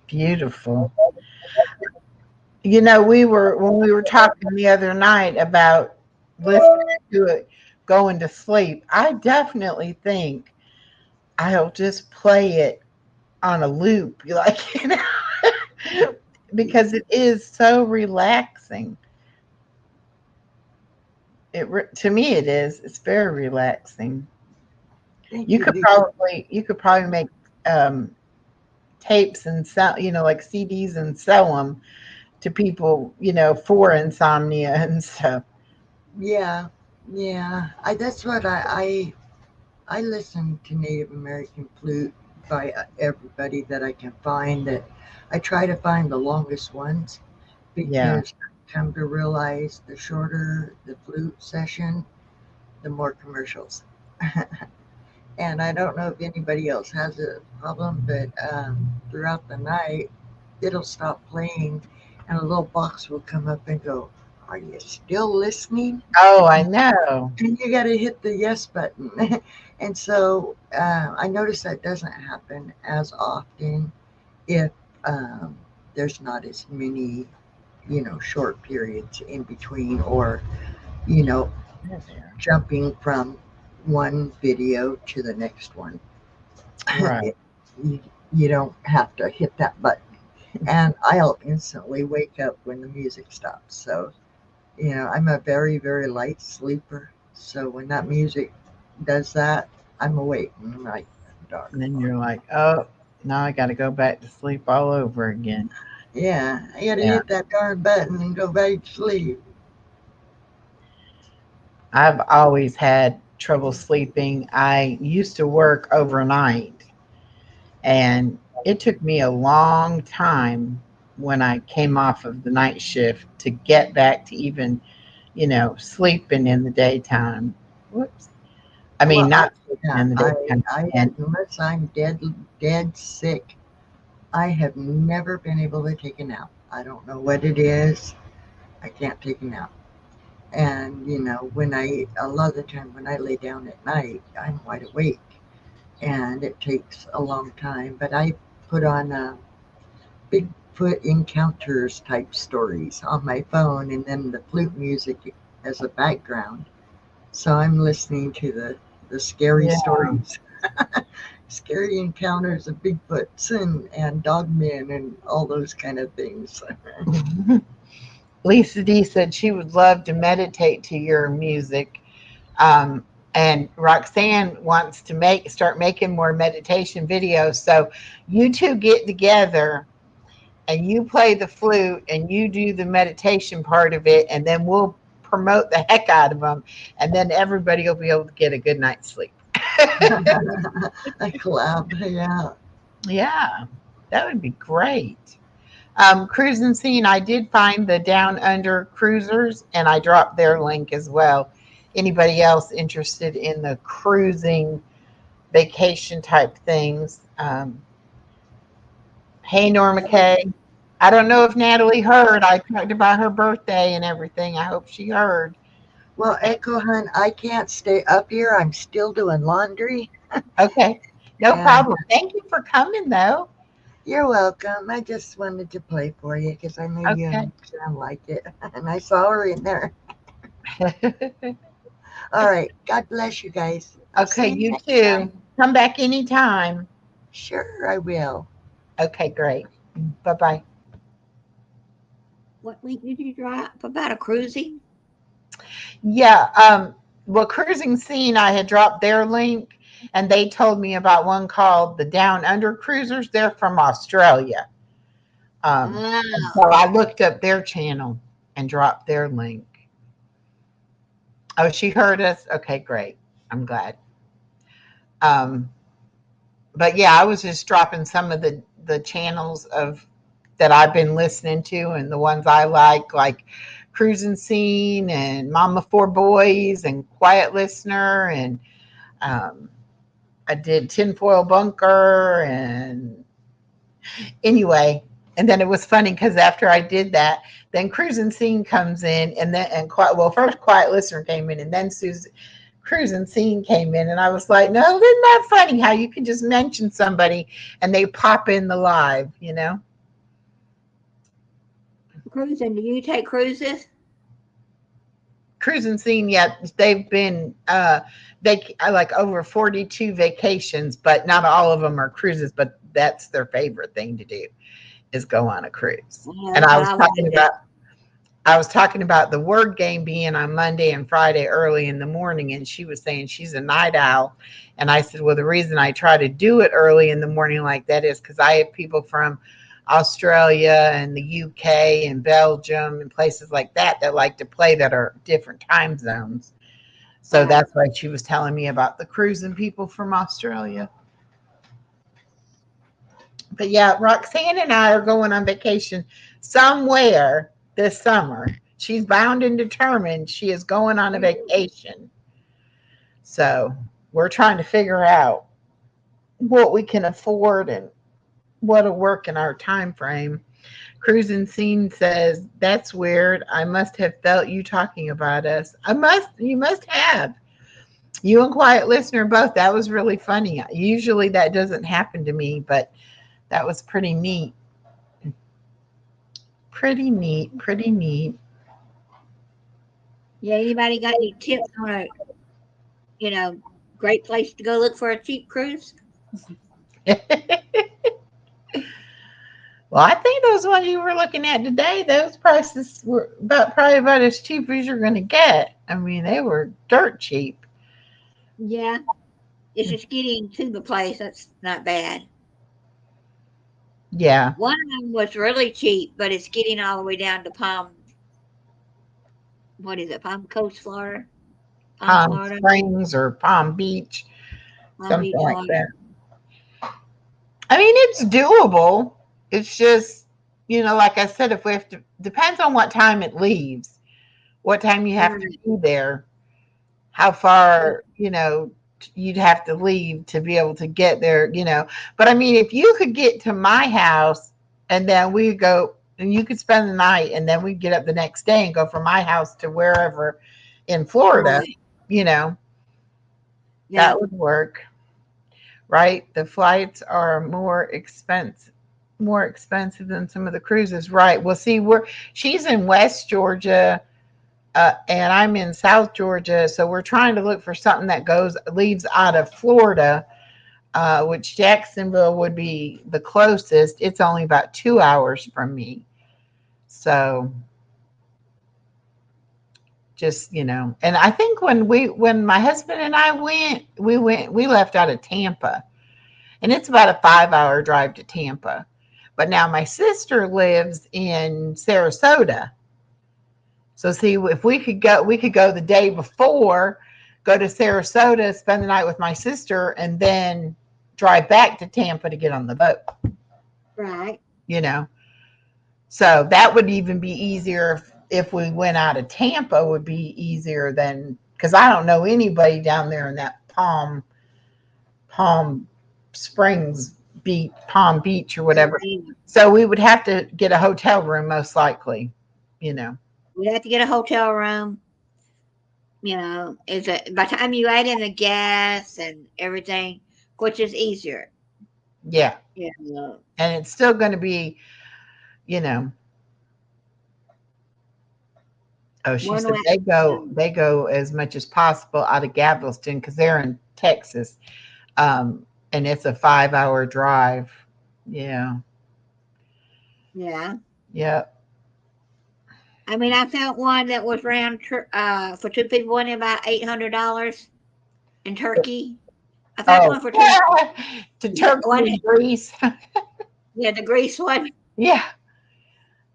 Beautiful. When we were talking the other night about listening to it going to sleep, I definitely think I'll just play it on a loop, because it is so relaxing. To me, it is. It's very relaxing. Thank You you, could Lisa. probably make um, tapes and sell, like CDs and sell them to people, for insomnia and stuff. Yeah, yeah. That's what I listen to Native American flute by everybody that I can find. That I try to find the longest ones Yeah. because I come to realize the shorter the flute session, the more commercials. And I don't know if anybody else has a problem, but throughout the night, it'll stop playing and a little box will come up and go, "Are you still listening?" Oh, I know. And you got to hit the yes button. And so I notice that doesn't happen as often if um, there's not as many, short periods in between or, you know, There they are. jumping from one video to the next one. Right. It, you, you don't have to hit that button. And I'll instantly wake up when the music stops. So, I'm a very, very light sleeper. So when that music does that, I'm awake. And I'm like, And then doggone. you're like, oh, now I got to go back to sleep all over again. Yeah, I got to Yeah. hit that darn button and go back to sleep. I've always had trouble sleeping. I used to work overnight, and it took me a long time when I came off of the night shift to get back to even, sleeping in the daytime. Whoops. I mean, Well, not sleeping yeah, in the daytime. And unless I'm dead sick, I have never been able to take a nap. I don't know what it is. I can't take a nap. And a lot of the time when I lay down at night, I'm wide awake, and it takes a long time. But I put on Bigfoot encounters type stories on my phone, and then the flute music as a background. So I'm listening to the scary yeah. stories, scary encounters of Bigfoots and dogmen and all those kind of things. Lisa D said she would love to meditate to your music. Um, and Roxanne wants to start making more meditation videos. So you two get together and you play the flute and you do the meditation part of it, and then we'll promote the heck out of them, and then everybody will be able to get a good night's sleep. A collab, yeah. Yeah, that would be great. Cruise and Scene, I did find the Down Under Cruisers, and I dropped their link as well. Anybody else interested in the cruising vacation type things? Hey, Norma Kay. I don't know if Natalie heard. I talked about her birthday and everything. I hope she heard. Well, Echo Hunt, I can't stay up here. I'm still doing laundry. Okay, no And problem. Thank you for coming, though. You're welcome. I just wanted to play for you because I knew you Okay. sound like it. And I saw her in there. All right. God bless you guys. I'll Okay, see you you next too. time. Come back anytime. Sure, I will. Okay, great. Bye bye. What link did you drop about a cruising? Yeah, well, Cruising Scene, I had dropped their link and they told me about one called the Down Under Cruisers. They're from Australia. And Oh, so I looked up their channel and dropped their link. Oh, she heard us? Okay, great. I'm glad. Um, but yeah, I was just dropping some of the channels of that I've been listening to and the ones I like Cruising Scene and Mama Four Boys and Quiet Listener and um, I did Tinfoil Bunker and anyway. And then it was funny because after I did that, then Cruising Scene comes in and then and quiet well first Quiet Listener came in and then Susan Cruising Scene came in and I was like, no, isn't that funny how you can just mention somebody and they pop in the live, you know? cruising. Do you take cruises? Cruising Scene, yeah, they've been they like over 42 vacations, but not all of them are cruises, but that's their favorite thing to do is go on a cruise. Yeah, And that's what I want to do. I was talking about the word game being on Monday and Friday early in the morning, and she was saying she's a night owl. And I said, well, the reason I try to do it early in the morning like that is because I have people from Australia and the UK and Belgium and places like that like to play that are different time zones. So Right. that's why she was telling me about the cruising people from Australia. But yeah, Roxanne and I are going on vacation somewhere this summer. She's bound and determined she is going on a vacation. So we're trying to figure out what we can afford and what'll work in our time frame. Cruising Scene says, that's weird. I must have felt you talking about us. You must have. You and Quiet Listener both. That was really funny. Usually that doesn't happen to me, but that was pretty neat. Pretty neat. Pretty neat. Yeah. Anybody got any tips on a you know great place to go look for a cheap cruise? Well, I think those ones you were looking at today, those prices were probably about as cheap as you're going to get. I mean, they were dirt cheap. Yeah. It's just getting to the place. That's not bad. Yeah. One of them was really cheap, but it's getting all the way down to Palm. What is it? Palm Coast, Florida. Palm, Palm Florida. Springs or Palm Beach, Palm something Beach, like Florida. that. I mean, it's doable. It's just, like I said, if we have to, depends on what time it leaves, what time you have to Right. be there, how far, you'd have to leave to be able to get there. But I mean, if you could get to my house and then we go and you could spend the night and then we get up the next day and go from my house to wherever in Florida, Right. you know, Yeah. that would work, right? The flights are more expensive than some of the cruises, right? Well, see, she's in West Georgia, and I'm in South Georgia, so we're trying to look for something that leaves out of Florida, which Jacksonville would be the closest. It's only about 2 hours from me, so just and I think when my husband and I we left out of Tampa, and it's about a 5 hour drive to Tampa. But now my sister lives in Sarasota. So see, if we could go the day before, go to Sarasota, spend the night with my sister, and then drive back to Tampa to get on the boat. Right. You know, so that would even be easier if we went out of Tampa. Would be easier than because I don't know anybody down there in that Palm Springs beach, Palm Beach or whatever. Yeah. So we would have to get a hotel room most likely, you know. You have to get a hotel room. Is it by the time you add in the gas and everything, which is easier? Yeah. Yeah. And it's still going to be, you know, oh, she One said way. they go as much as possible out of Galveston because they're in Texas. And it's a 5 hour drive. Yeah. Yeah. Yeah. I mean, I found one that was around for two people, went about $800 in Turkey. I found Oh, one for two. to Turkey One, and Greece. yeah, the Greece one. Yeah,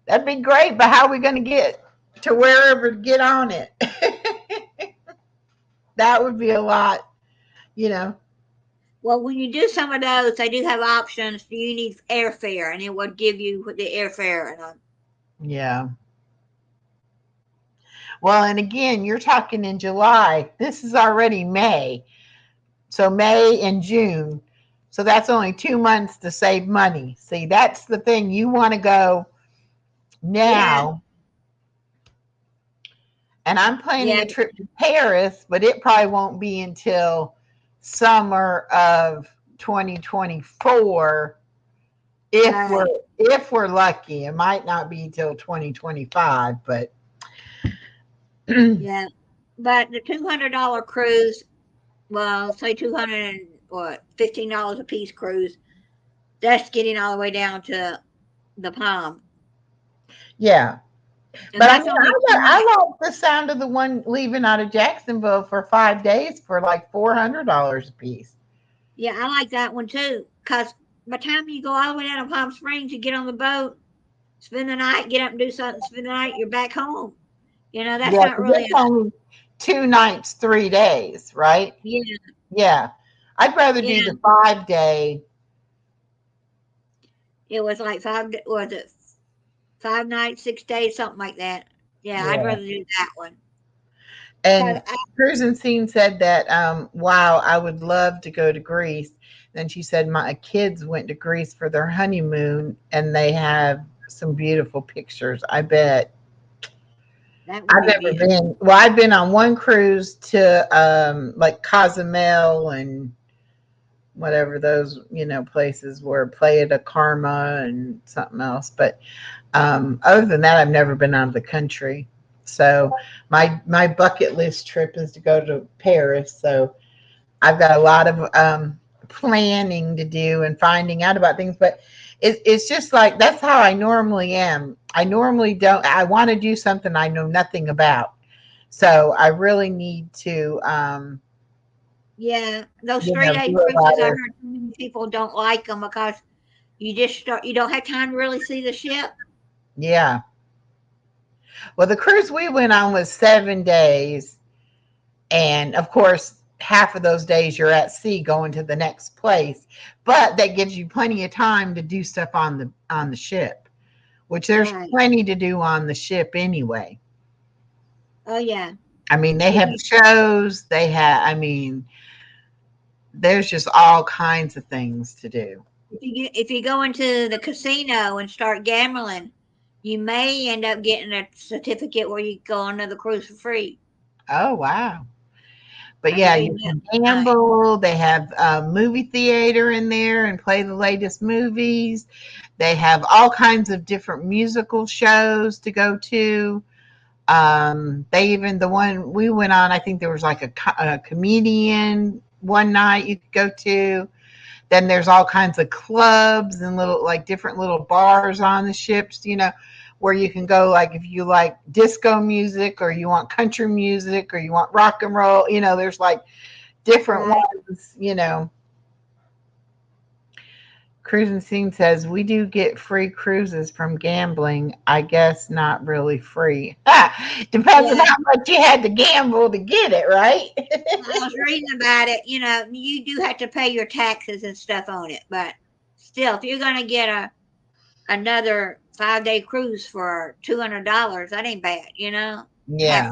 that'd be great. But how are we going to get to wherever to get on it? That would be a lot, you know. Well, when you do some of those, they do have options. Do you need airfare? And it would give you the airfare. And Yeah. Well, and again, you're talking in July. This is already May. So May and June. So that's only 2 months to save money. See, that's the thing. You want to go yeah, now. And I'm planning yeah, a trip to Paris, but it probably won't be until summer of 2024 if we're right, if we're lucky. It might not be till 2025, but yeah. But the $200 cruise, well, say 200 and what, $15 a piece cruise. That's getting all the way down to the Palm, yeah. and But I that's mean, only 2 nights. I like the sound of the one leaving out of Jacksonville for 5 days for like $400 a piece. Yeah, I like that one too. Cause by the time you go all the way down to Palm Springs, you get on the boat, spend the night, get up and do something, spend the night, you're back home. That's Yeah, not because really it's only 2 nights, 3 days, right? yeah, Yeah. I'd rather do yeah. the 5 day. It was like was it 5 nights, 6 days, something like that. Yeah, I'd Yeah. rather do that one. Cause And Cruising Scene said that, wow, I would love to go to Greece. Then she said, my kids went to Greece for their honeymoon and they have some beautiful pictures. I bet. that would I've be never beautiful. been, well, I've been on one cruise to like Cozumel and whatever those, places were, Playa de Karma and something else. But other than that, I've never been out of the country. So my bucket list trip is to go to Paris. So I've got a lot of planning to do and finding out about things. But it's just like that's how I normally am. I normally don't. I want to do something I know nothing about. So I really need to, Yeah, those 3 day do a cruises, lot I of, heard too many people don't like them because you don't have time to really see the ship. yeah. Well, the cruise we went on was 7 days. And of course, half of those days you're at sea going to the next place. But that gives you plenty of time to do stuff on the ship, which there's Right. plenty to do on the ship anyway. Oh yeah. I mean, they If have you shows, I mean, there's just all kinds of things to do. if you go into the casino and start gambling, you may end up getting a certificate where you go on another cruise for free. Oh, wow. But I yeah, believe you that's can right. gamble. They have a movie theater in there and play the latest movies. They have all kinds of different musical shows to go to. They even, the one we went on, I think there was like a comedian one night you could go to. Then there's all kinds of clubs and little, like different little bars on the ships, where you can go, like if you like disco music or you want country music or you want rock and roll, there's like different Right. ones. Cruising Scene says we do get free cruises from gambling. I guess not really free. Depends on Yeah. how much you had to gamble to get it, right? I was reading about it. You do have to pay your taxes and stuff on it, but still, if you're gonna get another 5 day cruise for $200, that ain't bad. Half. Yeah,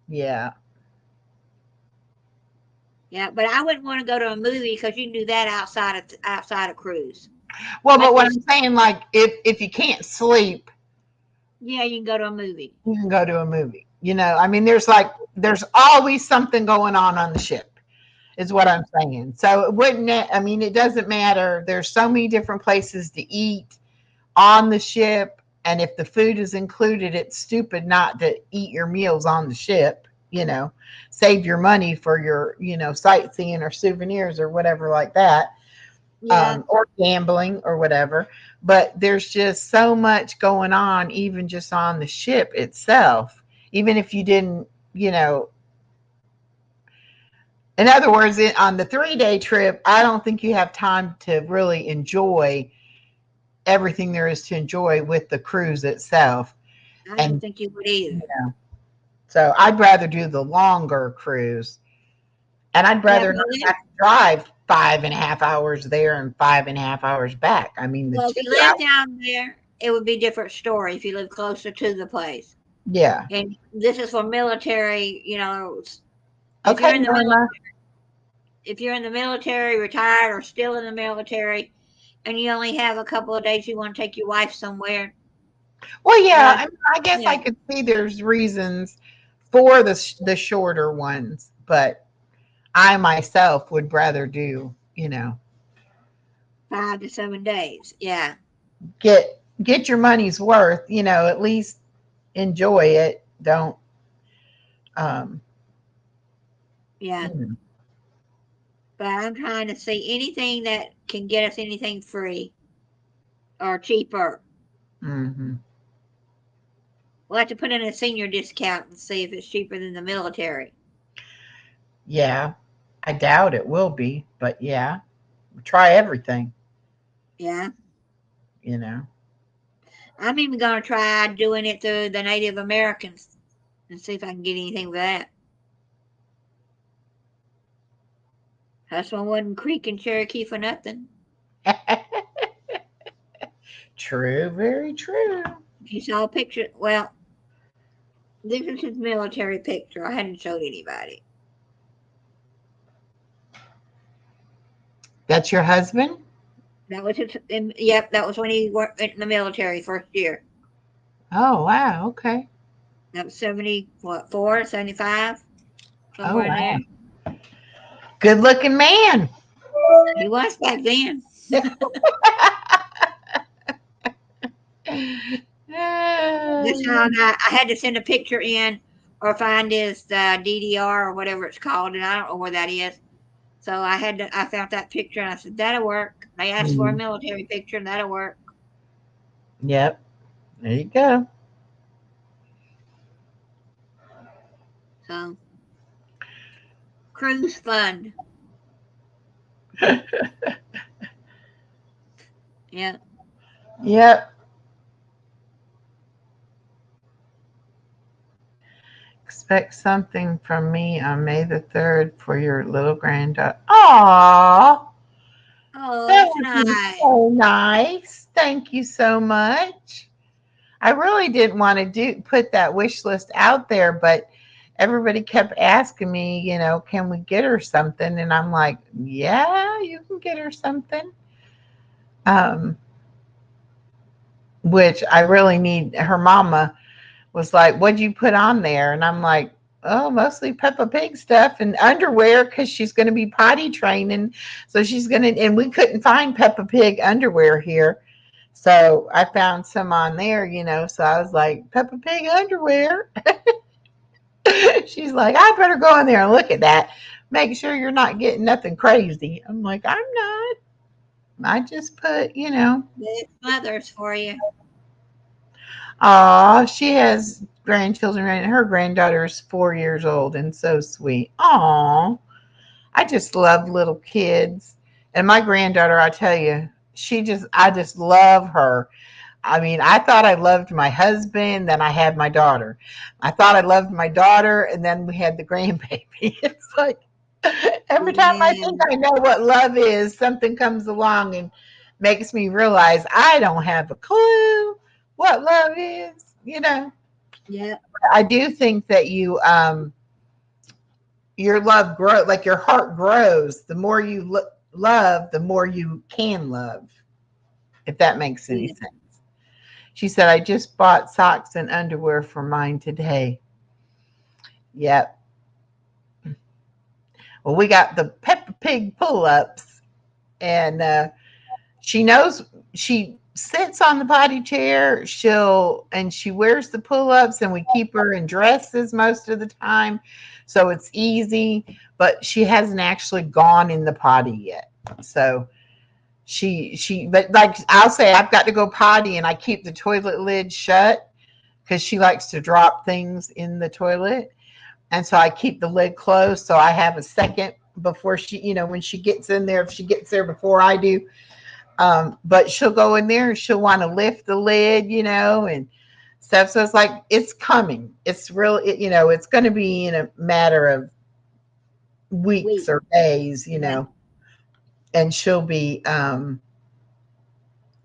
yeah. Yeah, but I wouldn't want to go to a movie because you can do that outside of cruise. Well, but Like what this, I'm saying, like, if you can't sleep, yeah, you can go to a movie. you can go to a movie. I mean, there's always something going on the ship. is what I'm saying. So it wouldn't, I mean, it doesn't matter. There's so many different places to eat on the ship. And if the food is included, it's stupid not to eat your meals on the ship, save your money for your, sightseeing or souvenirs or whatever like that, Yeah. or gambling or whatever. But there's just so much going on, even just on the ship itself. Even if you didn't, in other words, on the 3-day trip, I don't think you have time to really enjoy everything there is to enjoy with the cruise itself. I don't And think you would either. so I'd rather do the longer cruise. And I'd Yeah, rather not have to drive 5.5 hours there and 5.5 hours back. I mean, the well, if 2 you live hours. down there, it would be a different story if you live closer to the place. Yeah. And this is for military, if Okay, you're in the Norma. if you're in the military, retired, or still in the military, and you only have a couple of days, you want to take your wife somewhere. Well, yeah, Well, I mean, I guess yeah, I could see there's reasons for the shorter ones, but I myself would rather do, 5 to 7 days. Yeah, get your money's worth, at least enjoy it. Don't um yeah. you know. But I'm trying to see anything that can get us anything free or cheaper. Mhm. We'll have to put in a senior discount and see if it's cheaper than the military. Yeah. I doubt it will be, but yeah, try everything, Yeah. you know. I'm even going to try doing it through the Native Americans and see if I can get anything with that. Husband wasn't Creek and Cherokee for nothing. True, very true. If you saw a picture, well, this is his military picture. I hadn't showed anybody. That's your husband? That was his, yep, that was when he worked in the military first year. Oh, wow. Okay. That was 70, what, 4, 75? Oh, Somewhere in wow. there. Good looking man. He was back then. That's how I had to send a picture in or find his DDR or whatever it's called, and I don't know where that is. So I found that picture and I said, that'll work. They asked for a military picture and that'll work. Yep. There you go. So, cruise fund. Yeah. Yep. Expect something from me on May the 3rd for your little granddaughter. Aww. Oh, That that's would be nice. so nice. Thank you so much. I really didn't want to put that wish list out there, but everybody kept asking me, can we get her something? And I'm like, yeah, you can get her something. Which I really need. Her mama was like, what'd you put on there? And I'm like, oh, mostly Peppa Pig stuff and underwear because she's going to be potty training. So she's going to, and we couldn't find Peppa Pig underwear here. So I found some on there, So I was like, Peppa Pig underwear. She's like, I better go in there and look at that. Make sure you're not getting nothing crazy. I'm like, I'm not. I just put, There's mothers for you. Aw, she has grandchildren, and her granddaughter is 4 years old and so sweet. Aw, I just love little kids. And my granddaughter, I tell you, I just love her. I mean, I thought I loved my husband, then I had my daughter. I thought I loved my daughter, and then we had the grandbaby. It's like every time I think Yeah. I know what love is, something comes along and makes me realize I don't have a clue what love is. Yeah. I do think that your love grow, like your heart grows. The more you love, the more you can love. If that makes any Yeah. sense. She said, I just bought socks and underwear for mine today. Yep. Well, we got the Peppa Pig pull-ups, and she knows she sits on the potty chair. She wears the pull-ups, and we keep her in dresses most of the time, so it's easy. But she hasn't actually gone in the potty yet. So but like I'll say, I've got to go potty, and I keep the toilet lid shut because she likes to drop things in the toilet. And so I keep the lid closed so I have a second before when she gets in there, if she gets there before I do. But she'll go in there and she'll want to lift the lid, and stuff. So it's like, it's coming. It's it's going to be in a matter of weeks or days, and she'll be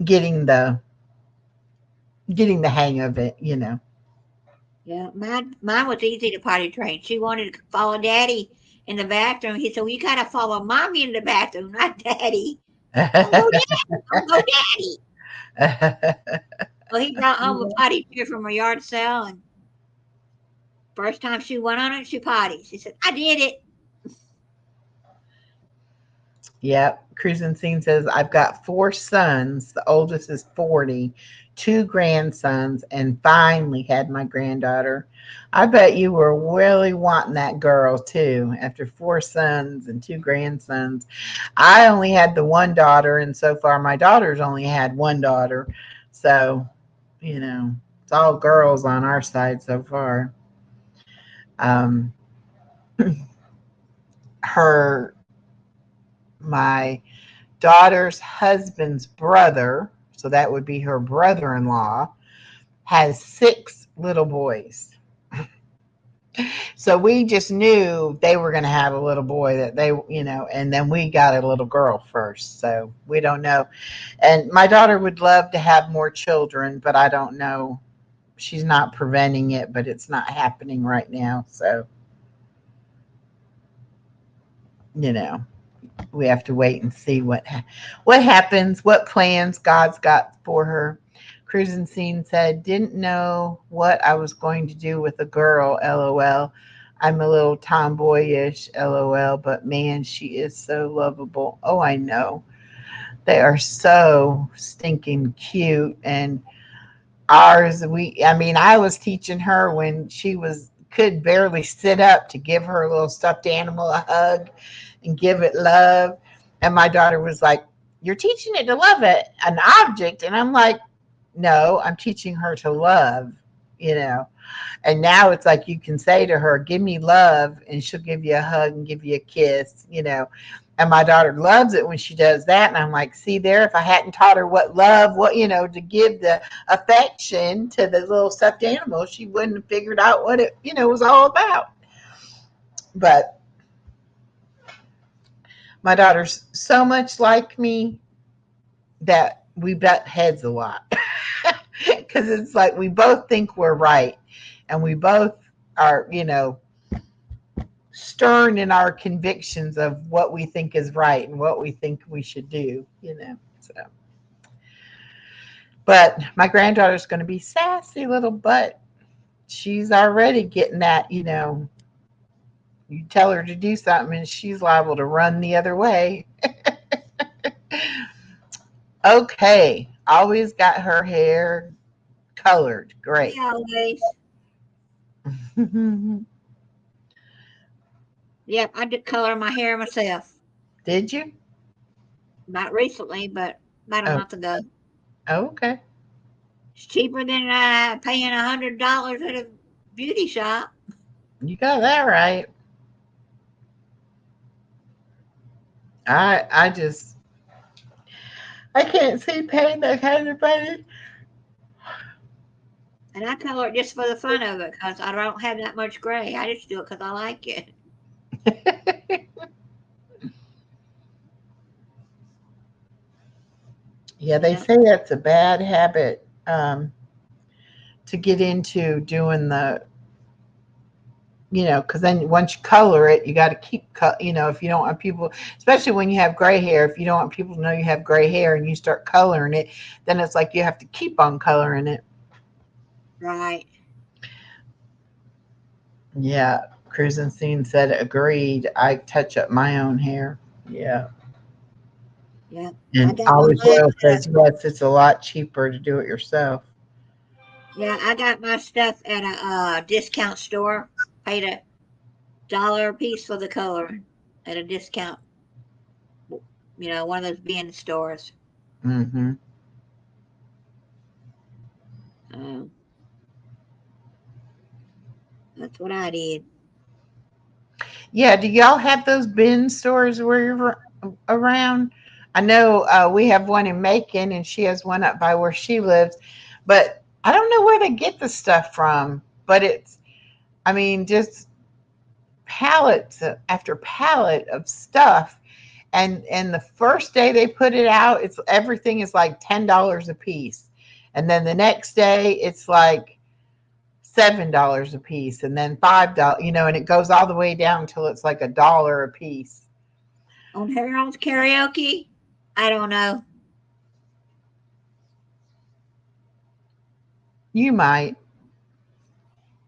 getting the hang of it. Yeah, mine was easy to potty train. She wanted to follow Daddy in the bathroom. He said, "Well, you gotta follow Mommy in the bathroom, not Daddy." I'm go Daddy. I'm go Daddy. Well, he brought home a potty chair from a yard sale, and first time she went on it, she potty. She said, "I did it." Yep. Cruising Scene says, I've got 4 sons. The oldest is 40, 2 grandsons, and finally had my granddaughter. I bet you were really wanting that girl too, after 4 sons and 2 grandsons. I only had the one daughter, and so far my daughter's only had one daughter. So, it's all girls on our side so far. My daughter's husband's brother, so that would be her brother-in-law, has 6 little boys. So we just knew they were going to have a little boy that they, and then we got a little girl first. So we don't know. And my daughter would love to have more children, but I don't know. She's not preventing it, but it's not happening right now. So, we have to wait and see what happens, what plans God's got for her. Cruising Scene said, didn't know what I was going to do with a girl, LOL. I'm a little tomboyish, LOL, but man, she is so lovable. Oh, I know. They are so stinking cute. And ours, I was teaching her when she could barely sit up to give her little stuffed animal a hug and give it love. And my daughter was like, you're teaching it to love an object. And I'm like, no, I'm teaching her to love, And now it's like you can say to her, give me love, and she'll give you a hug and give you a kiss, And my daughter loves it when she does that. And I'm like, see there, if I hadn't taught her what love, to give the affection to the little stuffed animal, she wouldn't have figured out what it, was all about. But my daughter's so much like me that we butt heads a lot. Because it's like we both think we're right. And we both are, stern in our convictions of what we think is right and what we think we should do, So, but my granddaughter's going to be sassy little butt. She's already getting that, you tell her to do something and she's liable to run the other way. Okay. Always got her hair colored. Great. Yeah, always. Yep, I did color my hair myself. Did you? Not recently, but about a month ago. Oh, okay. It's cheaper than paying $100 at a beauty shop. You got that right. I can't see paying that kind of money. And I color it just for the fun of it because I don't have that much gray. I just do it because I like it. Yeah, they say that's a bad habit to get into doing the, because then once you color it, you got to keep, if you don't want people, especially when you have gray hair, if you don't want people to know you have gray hair and you start coloring it, then it's like you have to keep on coloring it. Right. Yeah. Cruising Scene said agreed. I touch up my own hair. Yeah. Yeah, I And got my Olive money. Oil says yes, it's a lot cheaper to do it yourself. Yeah, I got my stuff at a discount store. Paid $1 a piece for the color at a discount. One of those bin stores. Mm-hmm. Uh, that's what I did. Yeah, do y'all have those bin stores where you're around? I know we have one in Macon and she has one up by where she lives, but I don't know where they get the stuff from. But it's, I mean, just pallets after pallet of stuff. And the first day they put it out, it's everything is like $10 a piece. And then the next day it's like $7 a piece, and then $5, and it goes all the way down until it's like $1 a piece. On Harold's Karaoke? I don't know. You might.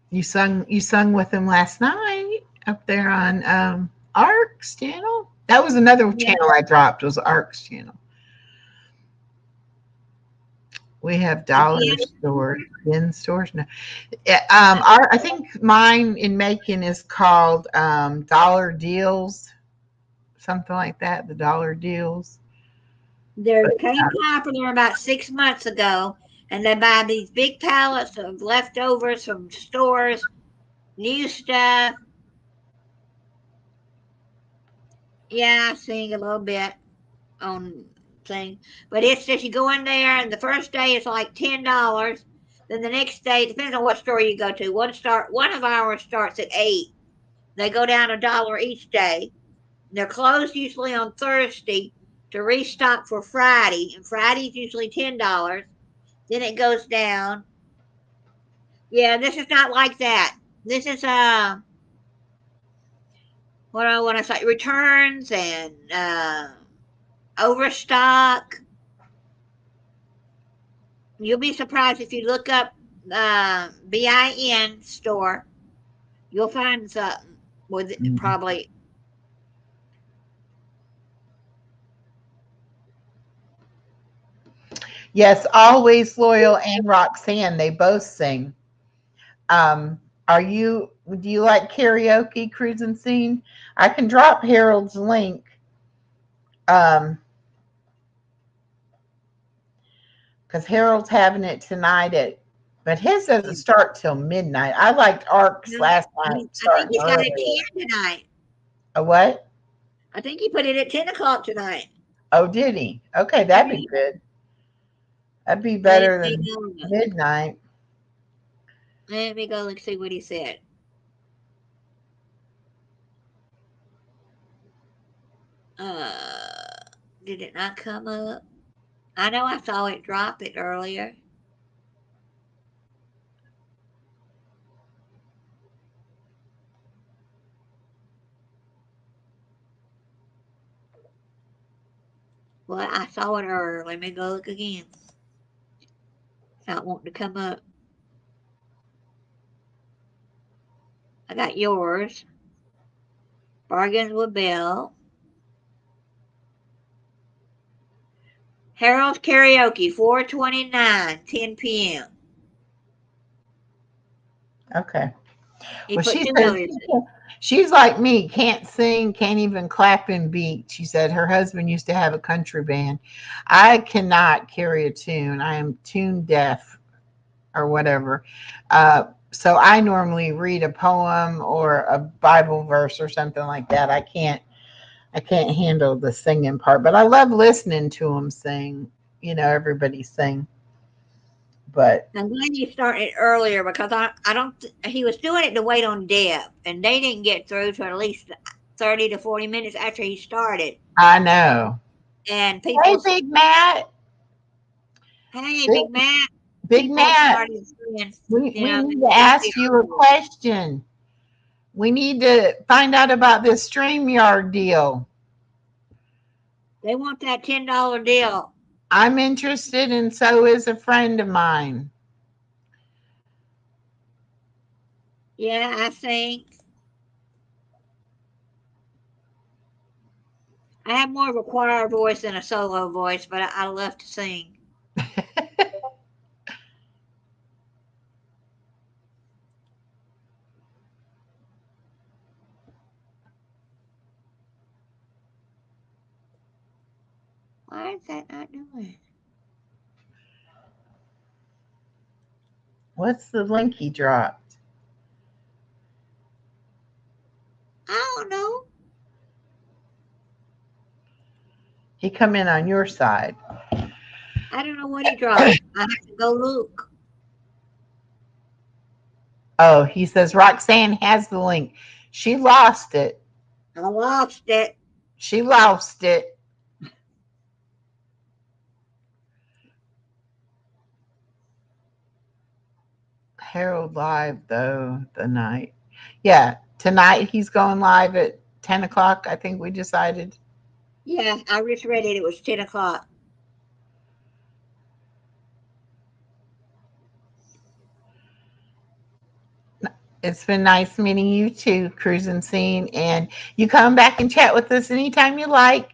You sung with him last night up there on Arcs channel. That was another Yeah. channel I dropped, was Arcs channel. We have dollar Again, stores, bin stores. No. I think mine in Macon is called Dollar Deals, something like that. The Dollar Deals. they came popular about 6 months ago, and they buy these big pallets of leftovers from stores, new stuff. Yeah, I sing a little bit on thing, but it's just you go in there, and the first day it's like $10. Then the next day, depends on what store you go to. One of ours starts at 8. They go down $1 each day. They're closed usually on Thursday to restock for Friday, and Friday's usually $10. Then it goes down. Yeah, this is not like that. This is what I want to say, returns and overstock. You'll be surprised if you look up BIN store. You'll find something with Mhm. probably. Yes, Always Loyal and Roxanne, they both sing. Um, do you like karaoke, Cruising Scene? I can drop Harold's link. Um, because Harold's having it tonight but his doesn't start till midnight. I liked Arcs No, last night I think starting he's got it earlier. 10 tonight. A what? I think he put it at 10 o'clock tonight. Oh, did he? Okay, that'd be Mhm. good. That'd be Let better me than go. midnight. Let me go and see what he said. Uh, did it not come up? I know I saw it drop it earlier. Well, I saw it earlier. Let me go look again. It's not wanting to come up. I got yours. Bargains with Bill. Harold's Karaoke, 4/29, 10 p.m. Okay. He Well, put she two says others. she's like me, can't sing, can't even clap in beat. She said her husband used to have a country band. I cannot carry a tune. I am tune deaf or whatever. So I normally read a poem or a Bible verse or something like that. I can't handle the singing part, but I love listening to them sing. Everybody sing. But I'm glad you started earlier because I don't. He was doing it to wait on Deb, and they didn't get through to at least 30 to 40 minutes after he started. I know. And Hey, people, Big Matt. hey, Big, Big Mac, Big people Matt. started saying, We they need to missed you ask you a earlier. question. We need to find out about this StreamYard deal. They want that $10 deal. I'm interested, and so is a friend of mine. Yeah, I think. I have more of a choir voice than a solo voice, but I love to sing. Why is that not doing? What's the link he dropped? I don't know. He come in on your side. I don't know what he dropped. I have to go look. Oh, he says Roxanne has the link. She lost it. I lost it. She lost it. Harold live though the night. Yeah, tonight he's going live at 10 o'clock. I think we decided. Yeah, I just read it. It was 10 o'clock. It's been nice meeting you too, Cruising Scene. And you come back and chat with us anytime you like.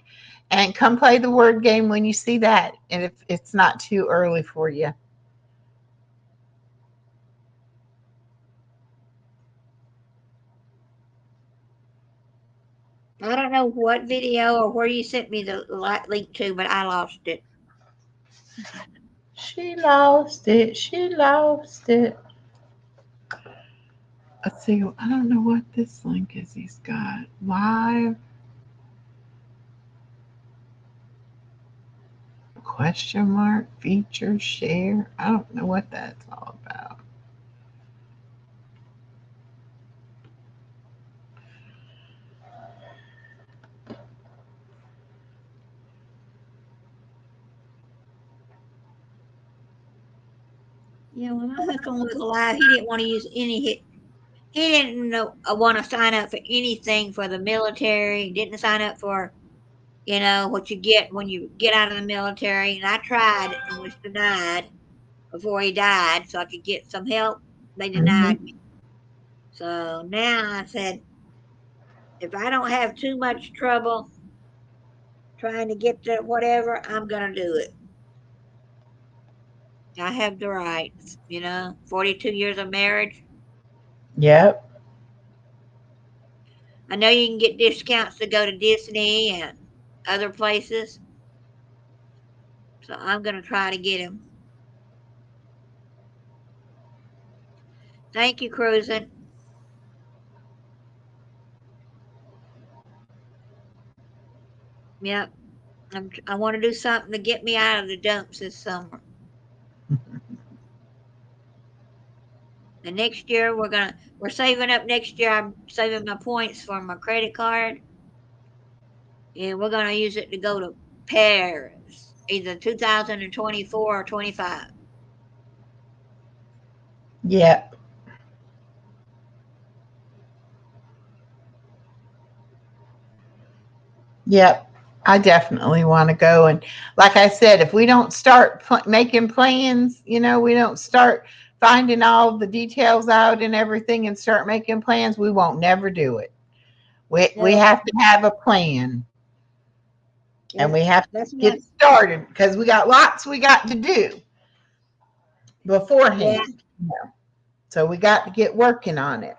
And come play the word game when you see that. And if it's not too early for you. I don't know what video or where you sent me the link to, but I lost it. She lost it. She lost it. Let's see. I don't know what this link is he's got. Live. Question mark. Feature. Share. I don't know what that's all about. Yeah, when my husband was alive, he didn't want to use any. He didn't want to sign up for anything for the military. He didn't sign up for, what you get when you get out of the military. And I tried and was denied before he died so I could get some help. They denied me. So now I said, if I don't have too much trouble trying to get to whatever, I'm going to do it. I have the rights, 42 years of marriage. Yep. I know you can get discounts to go to Disney and other places. So I'm going to try to get him. Thank you, Cruising. Yep. I want to do something to get me out of the dumps this summer. And next year we're saving up next year. I'm saving my points for my credit card. And we're gonna use it to go to Paris, either 2024 or 25. Yep. Yep. I definitely want to go. And like I said, if we don't start making plans, we don't start finding all the details out and everything and start making plans, we won't never do it. We No. have to have a plan. And we have to get started because we got lots we got to do beforehand. Yeah. So we got to get working on it.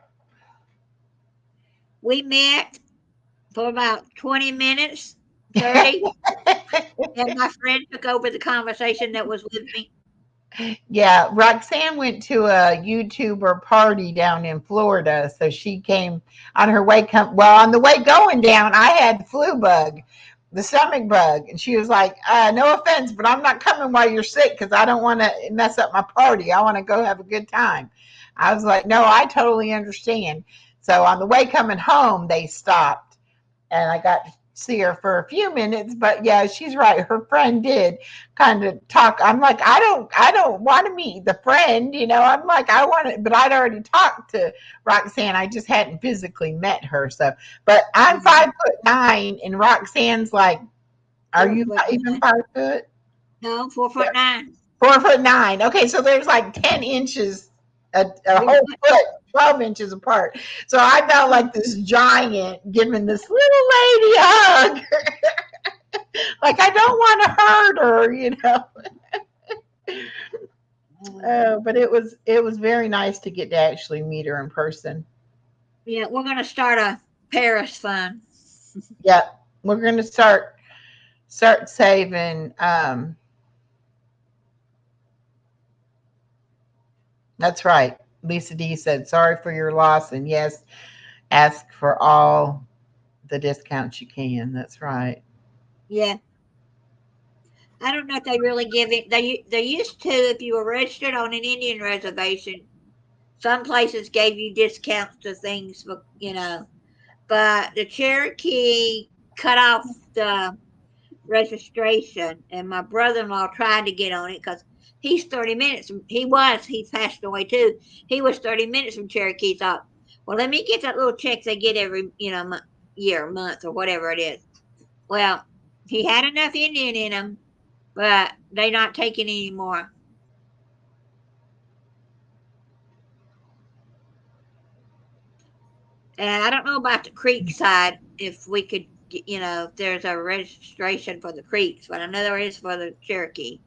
We met for about 20 minutes, 30. And my friend took over the conversation that was with me. Yeah, Roxanne went to a YouTuber party down in Florida, so she came on her way. On the way going down, I had the flu bug, the stomach bug, and she was like, "No offense, but I'm not coming while you're sick because I don't want to mess up my party. I want to go have a good time." I was like, "No, I totally understand." So on the way coming home, they stopped, and I got to see her for a few minutes. But yeah, she's right. Her friend did kind of talk. I'm like, I don't want to meet the friend. I'm like, I want it, but I'd already talked to Roxanne. I just hadn't physically met her. So, but I'm 5'9", and Roxanne's like, are you not even 5 foot? No, 4'9". 4'9". Okay, so there's like 10 inches, a whole foot 12 inches apart. So I felt like this giant giving this little lady a hug. Like I don't want to hurt her, you know. But it was very nice to get to actually meet her in person. Yeah, we're gonna start a Paris fund. Yeah, we're gonna start saving. That's right. Lisa D said, "Sorry for your loss, and yes, ask for all the discounts you can." That's right. Yeah, I don't know if they really give it. They used to if you were registered on an Indian reservation. Some places gave you discounts to things, but the Cherokee cut off the registration, and my brother-in-law tried to get on it because he's 30 minutes. He passed away too. He was 30 minutes from Cherokee. Thought, well, let me get that little check they get every year, month, or whatever it is. Well, he had enough Indian in him, but they not taking anymore. And I don't know about the Creek side if we could, if there's a registration for the Creeks, but I know there is for the Cherokee.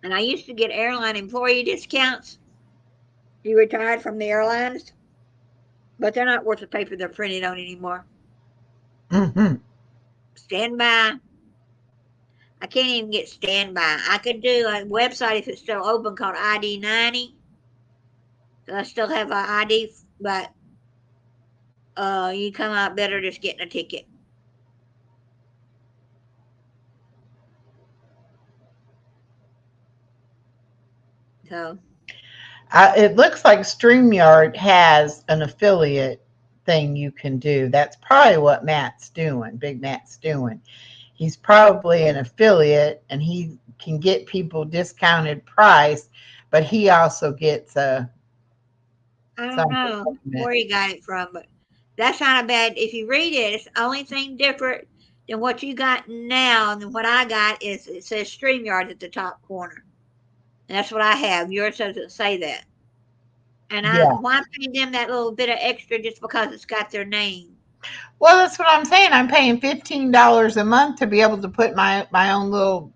And I used to get airline employee discounts. You retired from the airlines, but they're not worth the paper they're printed on anymore. Hmm. Standby. I can't even get standby. I could do a website if it's still open called ID90. So I still have an ID, but you come out better just getting a ticket. So It looks like StreamYard has an affiliate thing you can do. That's probably what Matt's doing. Big Matt's doing. He's probably an affiliate, and he can get people discounted price, but he also gets a I don't something know from it. where you got it from, but that's not a bad. If you read it, it's the only thing different than what you got now and what I got is it says StreamYard at the top corner. And that's what I have. Yours doesn't say that. And Yeah. why pay them that little bit of extra just because it's got their name? Well, that's what I'm saying. I'm paying $15 a month to be able to put my own little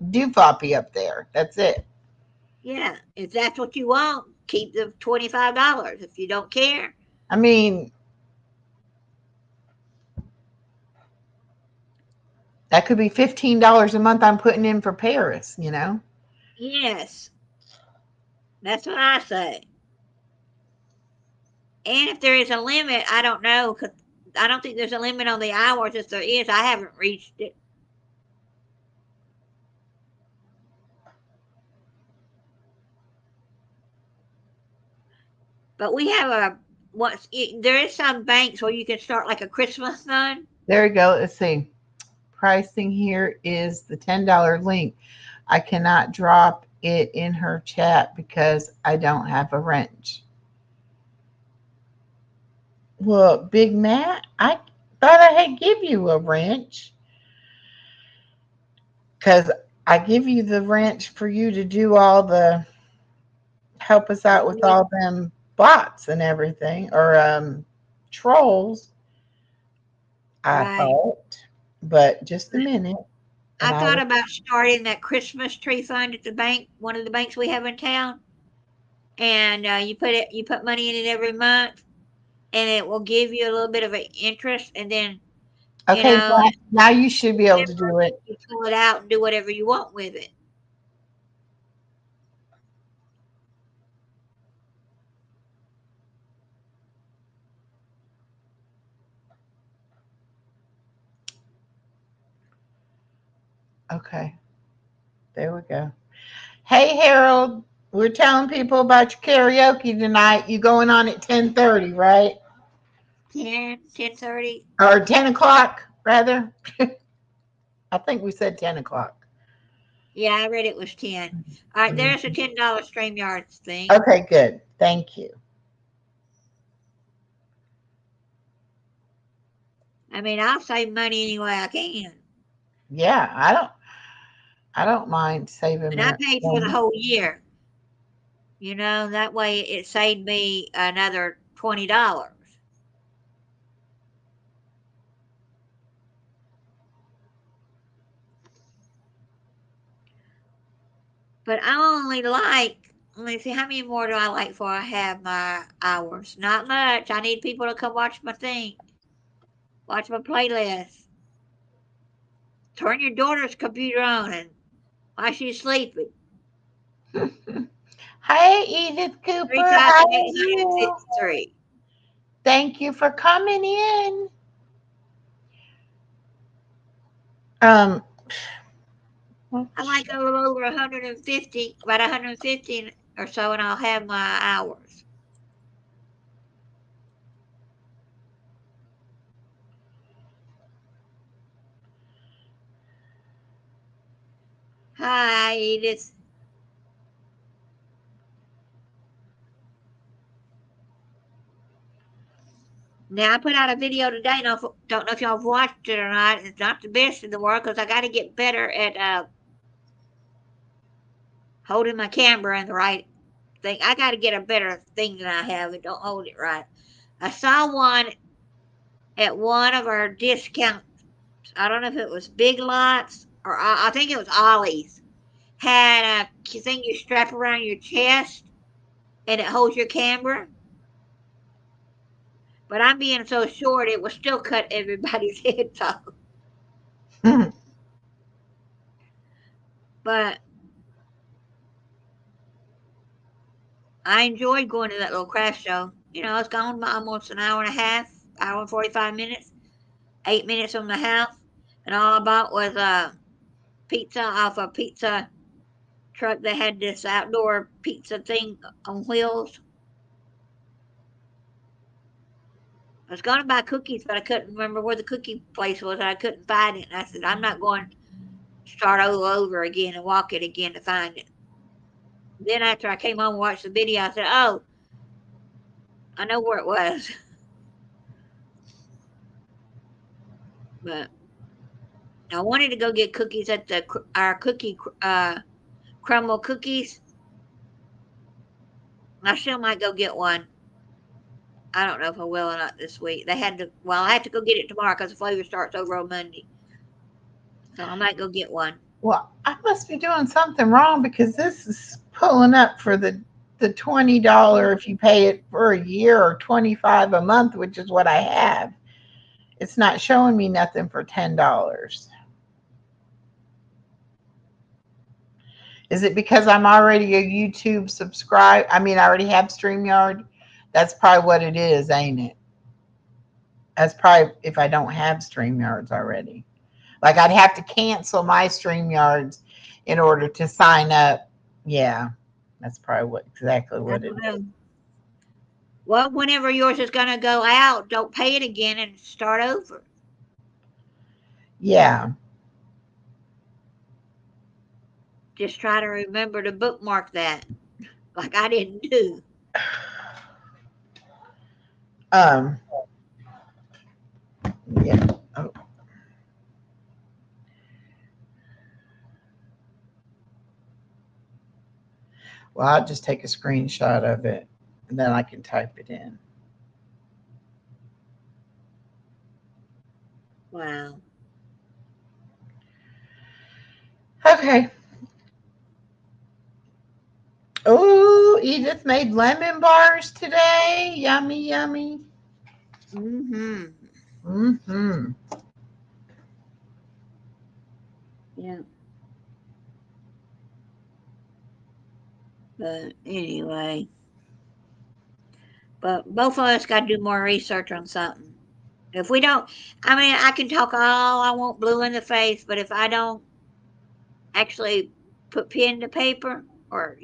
doofopy up there. That's it. Yeah, if that's what you want, keep the $25. If you don't care, I mean, that could be $15 a month I'm putting in for Paris, you know? yes, that's what I say. And if there is a limit, I don't know because I don't think there's a limit on the hours. If there is, I haven't reached it. But we have there is some banks where you can start like a Christmas fund. There you go. Let's see. Pricing here is the $10 link. I cannot drop it in her chat because I don't have a wrench. Well, Big Matt, I thought I had give you a wrench because I give you the wrench for you to do all the help us out with all them bots and everything or trolls. I Right. thought, but just a minute, I and I thought will. about starting that Christmas tree fund at the bank, one of the banks we have in town, and you put money in it every month, and it will give you a little bit of an interest, and then you Okay, know now you should be able to do December, it. you pull it out and do whatever you want with it. Okay, there we go. Hey Harold, we're telling people about your karaoke tonight. You going on at 10:30, right? 10:30. Or 10 o'clock, rather. I think we said 10 o'clock. Yeah, I read it was 10. All right, there's a Mhm. $10 StreamYards thing. Okay, good. Thank you. I mean, I'll save money any way I can. Yeah, I don't mind saving And I my paid for the money. whole year. That way it saved me another $20. But I only like, let me see, how many more do I like before I have my hours? Not much. I need people to come watch my thing, watch my playlist. Turn your daughter's computer on and while she's sleeping. Hey, Edith Cooper, how are you? 3,853. Thank you for coming in. Um, I like a little over 150, about 150 or so, and I'll have my hours. Hi, Edith. Now I put out a video today. And I don't know if y'all have watched it or not. It's not the best in the world because I got to get better at holding my camera in the right thing. I got to get a better thing than I have. It don't hold it right. I saw one at one of our discounts. I don't know if it was Big Lots or I think it was Ollie's. Had a thing you strap around your chest and it holds your camera. But I'm being so short, it will still cut everybody's heads off. But I enjoyed going to that little craft show. It's gone almost an hour and a half, hour and 45 minutes, 8 minutes from the house. And all I bought was pizza off a pizza truck that had this outdoor pizza thing on wheels. I was going to buy cookies, but I couldn't remember where the cookie place was, and I couldn't find it. And I said, I'm not going to start all over again and walk it again to find it. Then after I came home and watched the video, I said, oh, I know where it was. But I wanted to go get cookies at our cookie crumble cookies. I still might go get one. I don't know if I will or not this week. I have to go get it tomorrow because the flavor starts over on Monday. So I might go get one. well, I must be doing something wrong because this is pulling up for the $20 if you pay it for a year or 25 a month, which is what I have. It's not showing me nothing for $10. Is it because I'm already a YouTube subscribe? I mean, I already have StreamYard. That's probably what it is, ain't it? That's probably if I don't have StreamYards already. Like I'd have to cancel my StreamYards in order to sign up. Yeah, that's probably exactly I what it don't is. know. Well, whenever yours is going to go out, don't pay it again and start over. Yeah. Just try to remember to bookmark that, like I didn't do. Um. Yeah. Oh. Well, I'll just take a screenshot of it and then I can type it in. Wow. Okay. Oh, Edith made lemon bars today. Yummy, yummy. Mm-hmm. Mm-hmm. Yeah. But anyway, but both of us got to do more research on something. If we don't, I mean, I can talk all I want blue in the face, but if I don't actually put pen to paper or,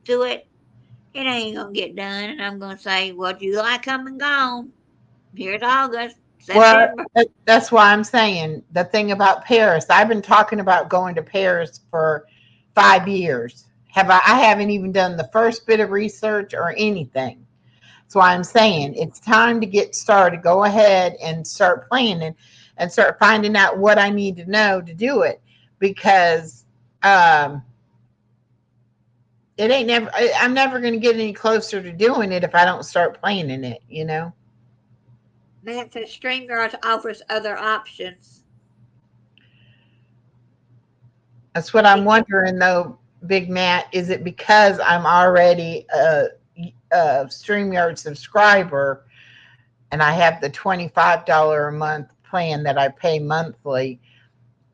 do it, it ain't going to get done. And I'm going to say, well, July come and gone. Here's August, Well, September. that's why I'm saying the thing about Paris. I've been talking about going to Paris for 5 years. I haven't even done the first bit of research or anything. That's why I'm saying it's time to get started. Go ahead and start planning. and start finding out what I need to know to do it, because um, it ain't never. I'm never going to get any closer to doing it if I don't start playing in it. You know. Matt says StreamYard offers other options. That's what I'm wondering, though, Big Matt. Is it because I'm already a StreamYard subscriber and I have the $25 a month plan that I pay monthly?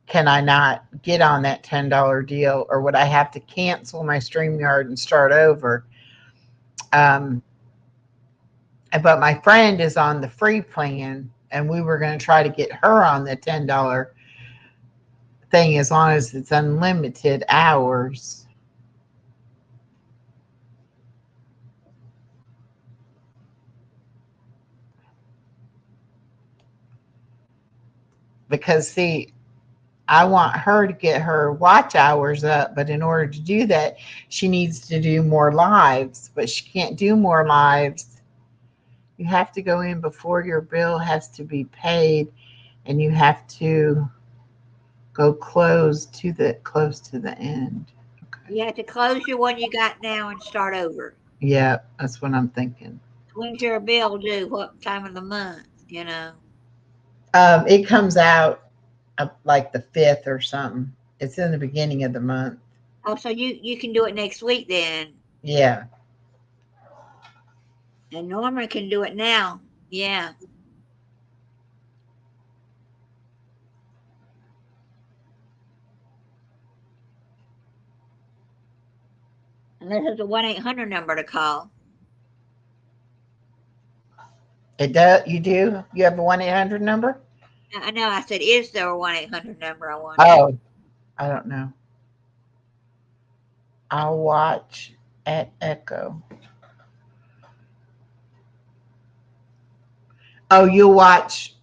Can I not get on that $10 deal, or would I have to cancel my StreamYard and start over? Um, but my friend is on the free plan, and we were going to try to get her on the $10 thing as long as it's unlimited hours. Because, see, I want her to get her watch hours up, but in order to do that, she needs to do more lives, but she can't do more lives. You have to go in before your bill has to be paid, and you have to go close to the end. Okay. You have to close your one you got now and start over. Yeah, that's what I'm thinking. When's your bill due? What time of the month? You know. It comes out like the 5th or something. It's in the beginning of the month. Oh, so you can do it next week then. Yeah. And Norma can do it now. Yeah. Unless it's a 1-800 number to call. It does. You do? You have a 1-800 number? I know. I said, is there a 1-800 number? I wonder. Oh, I don't know. I'll watch at Echo. Oh, you'll watch.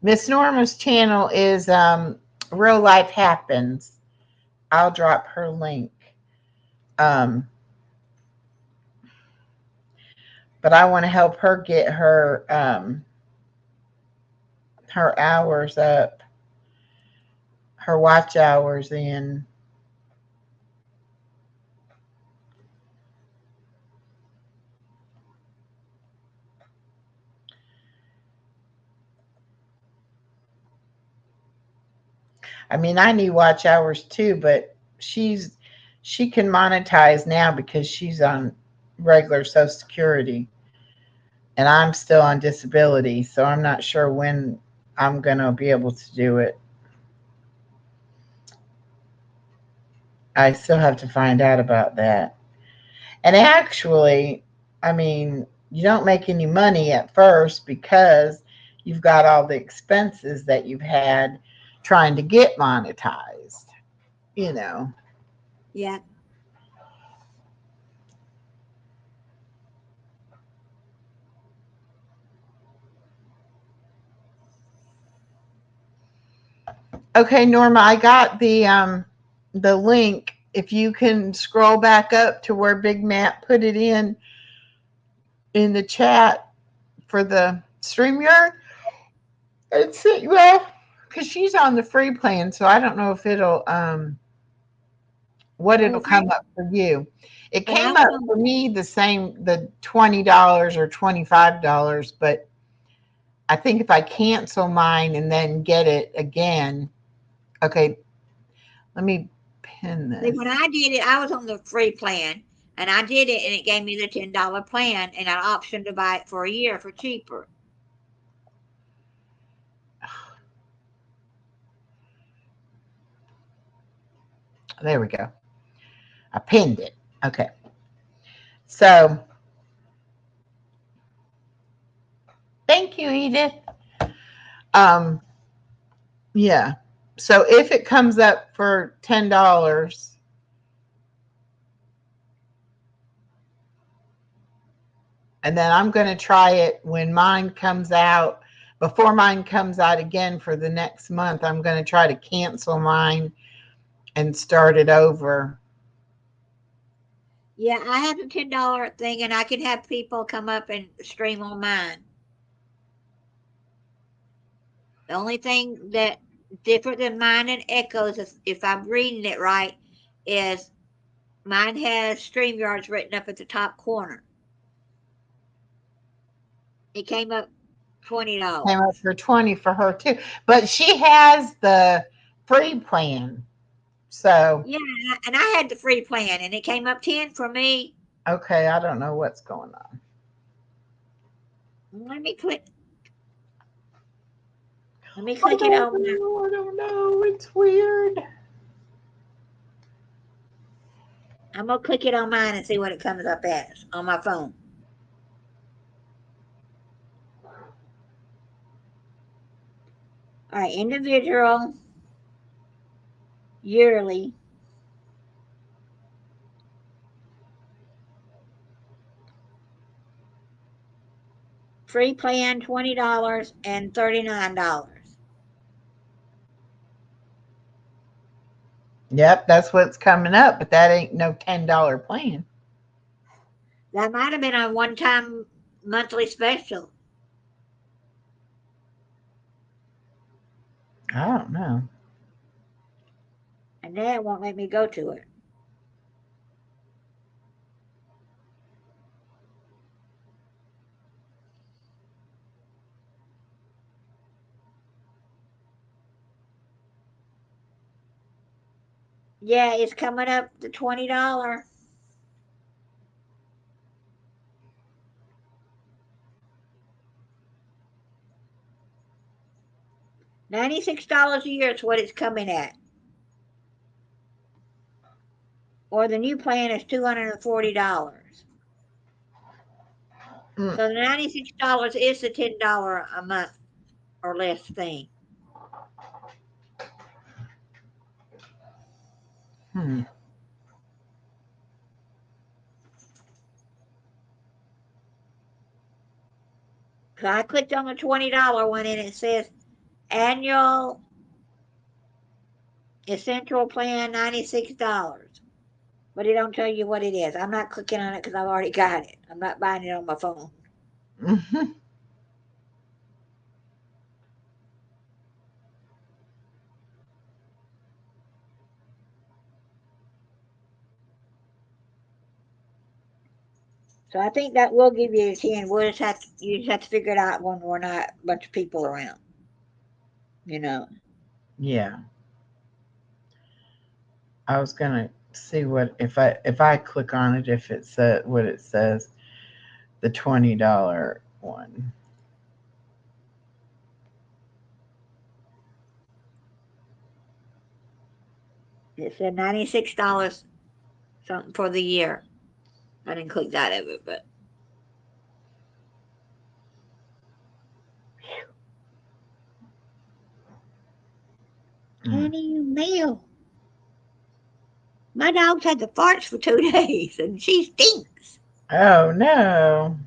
Miss Norma's channel is Real Life Happens. I'll drop her link. Um, but I want to help her get her her hours up, her watch hours in. I mean, I need watch hours too, but she can monetize now because she's on regular Social Security, and I'm still on disability, so I'm not sure when I'm gonna be able to do it. I still have to find out about that. And actually, I mean, you don't make any money at first because you've got all the expenses that you've had trying to get monetized, you know. Yeah. Okay, Norma, I got the link. If you can scroll back up to where Big Matt put it in the chat for the StreamYard. It's well, because she's on the free plan, so I don't know if it'll what it'll come up for you. It came up for me the same, the $20 or $25, but I think if I cancel mine and then get it again, okay, let me pin this. See, when I did it, I was on the free plan, and I did it, and it gave me the $10 plan and an option to buy it for a year for cheaper. There we go. I pinned it. Okay. So, thank you, Edith. Yeah. So if it comes up for $10, and then I'm going to try it when mine comes out, before mine comes out again for the next month, I'm going to try to cancel mine and start it over. Yeah, I have a $10 thing, and I can have people come up and stream on mine. The only thing that different than mine and Echo's, if I'm reading it right, is mine has StreamYards written up at the top corner. It came up $20. Came up for 20 for her too. But she has the free plan. So, Yeah, and I had the free plan, and it came up 10 for me. okay, I don't know what's going on. Let me click. Let me I click it don't on. know. I don't know. It's weird. I'm gonna click it on mine and see what it comes up as on my phone. All right, individual, yearly. Free plan $20 and $39. Yep, that's what's coming up, but that ain't no $10 plan. That might have been a one-time monthly special. I don't know. And now it won't let me go to it. Yeah, it's coming up to $20. $96 a year is what it's coming at. Or the new plan is $240. Mm. So the $96 is the $10 a month or less thing. Hmm. So I clicked on the $20 one and it says annual essential plan $96. But it don't tell you what it is. I'm not clicking on it because I've already got it. I'm not buying it on my phone. Mm-hmm. So I think that will give you a 10. You just have to figure it out when we're not a bunch of people around. You know. Yeah. I was gonna see what if I click on it if it said what it says, the $20 one. It said $96 something for the year. I didn't click that of it, but Annie mail. My dog's had the farts for 2 days and she stinks. Oh no.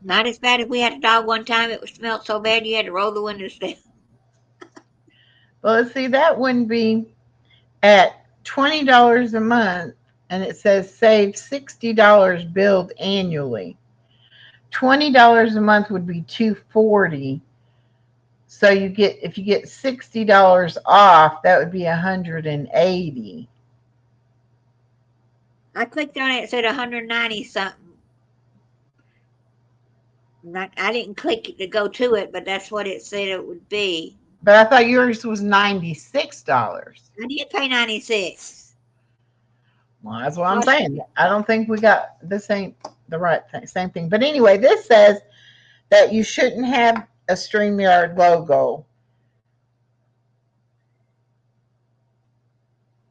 Not as bad as we had a dog one time. It smelled so bad you had to roll the windows down. Well, let's see, that wouldn't be at $20 a month, and it says save $60 billed annually. $20 a month would be $240. So you get if you get $60 off, that would be $180. I clicked on it. It said 190 something. I didn't click it to go to it, but that's what it said it would be. But I thought yours was $96. I did pay 96. Well, that's what I'm So saying. I don't think we got this ain't the right thing, same thing. But anyway, this says that you shouldn't have a StreamYard logo.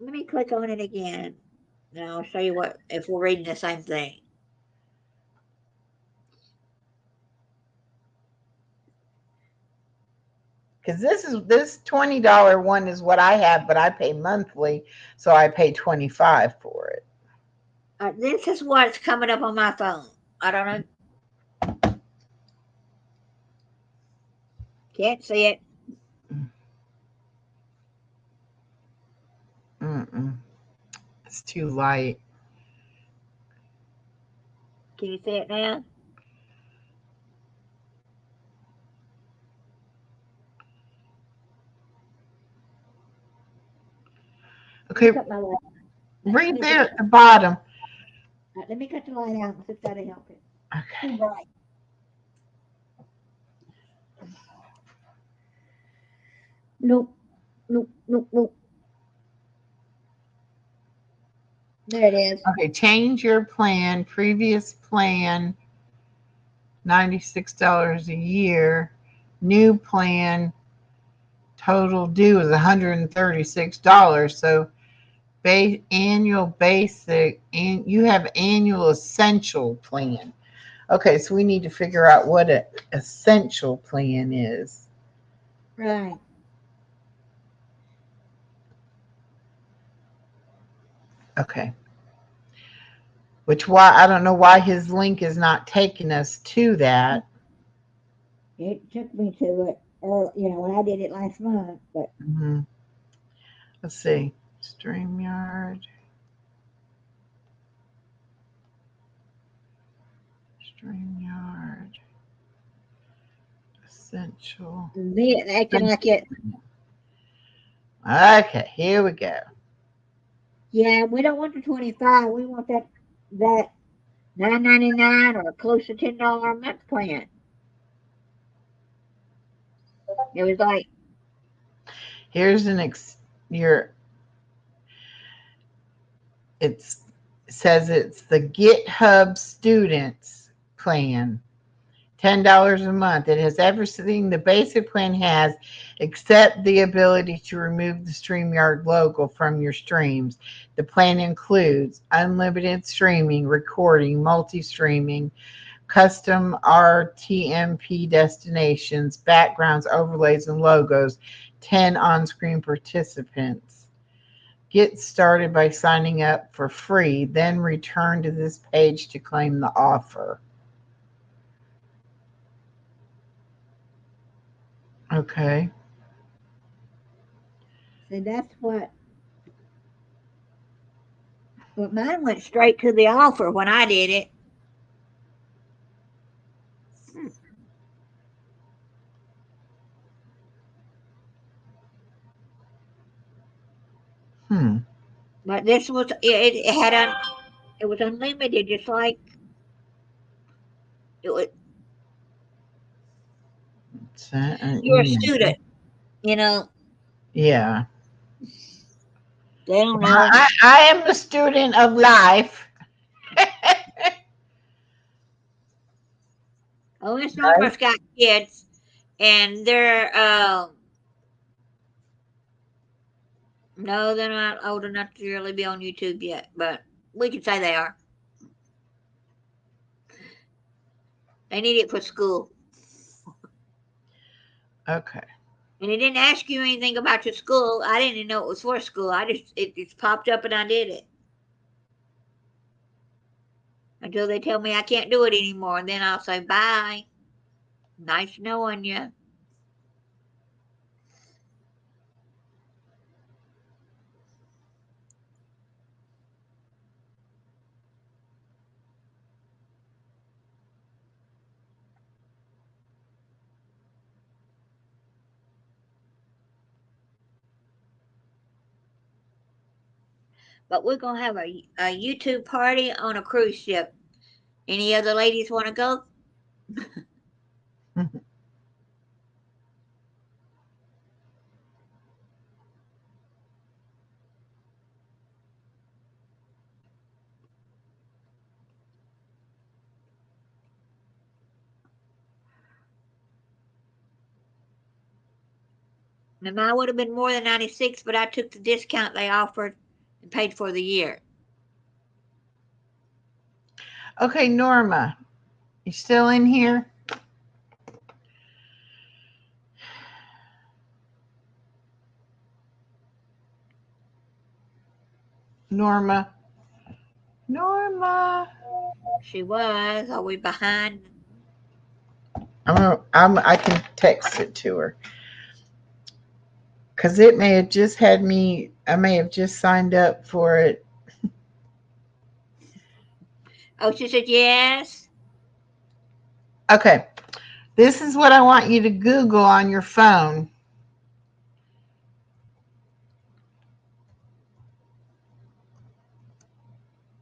let me click on it again. And I'll show you what if we're reading the same thing. Because this $20 one is what I have, but I pay monthly, so I pay 25 for it. This is what's coming up on my phone. I don't know. Can't see it. Mm-mm. It's too light. Can you see it now? Okay, Cut my light. right there at the bottom. Let me cut the light out and see if that'll help it. Okay. Too bright. Nope. Nope. Nope. Nope. There it is. Okay, change your plan. Previous plan, $96 a year. New plan, total due is $136. So annual basic, and you have annual essential plan. Okay, so we need to figure out what an essential plan is. Right. Okay. Why I don't know why his link is not taking us to that. It took me to it, when I did it last month. But Let's see. StreamYard. StreamYard. Essential. me acting like it. Okay, here we go. Yeah, we don't want the 25. We want that $9.99 or close to $10 a month plan. It was like, Here's it says it's the GitHub Students plan. $10 a month. It has everything the basic plan has, except the ability to remove the StreamYard logo from your streams. The plan includes unlimited streaming, recording, multi-streaming, custom RTMP destinations, backgrounds, overlays, and logos, 10 on-screen participants. Get started by signing up for free, then return to this page to claim the offer. Okay. see, that's what. But mine went straight to the offer when I did it. But this was it was unlimited, just like it was. You're a student, you know. Yeah. They don't know. I am a student of life. Oh, Miss Norma's got kids, and they're no, they're not old enough to really be on YouTube yet, but we could say they are. They need it for school. Okay. And it didn't ask you anything about your school. I didn't even know it was for school. It just popped up and I did it. Until they tell me I can't do it anymore, and then I'll say bye. Nice knowing you. But we're gonna have a YouTube party on a cruise ship. Any other ladies want to go? Now mine would have been more than 96, but I took the discount they offered and paid for the year. Okay, Norma, you still in here? Norma. She was. Are we behind? I can text it to her. Because it may have just had me, I may have just signed up for it. Oh, she said yes. Okay. This is what I want you to Google on your phone.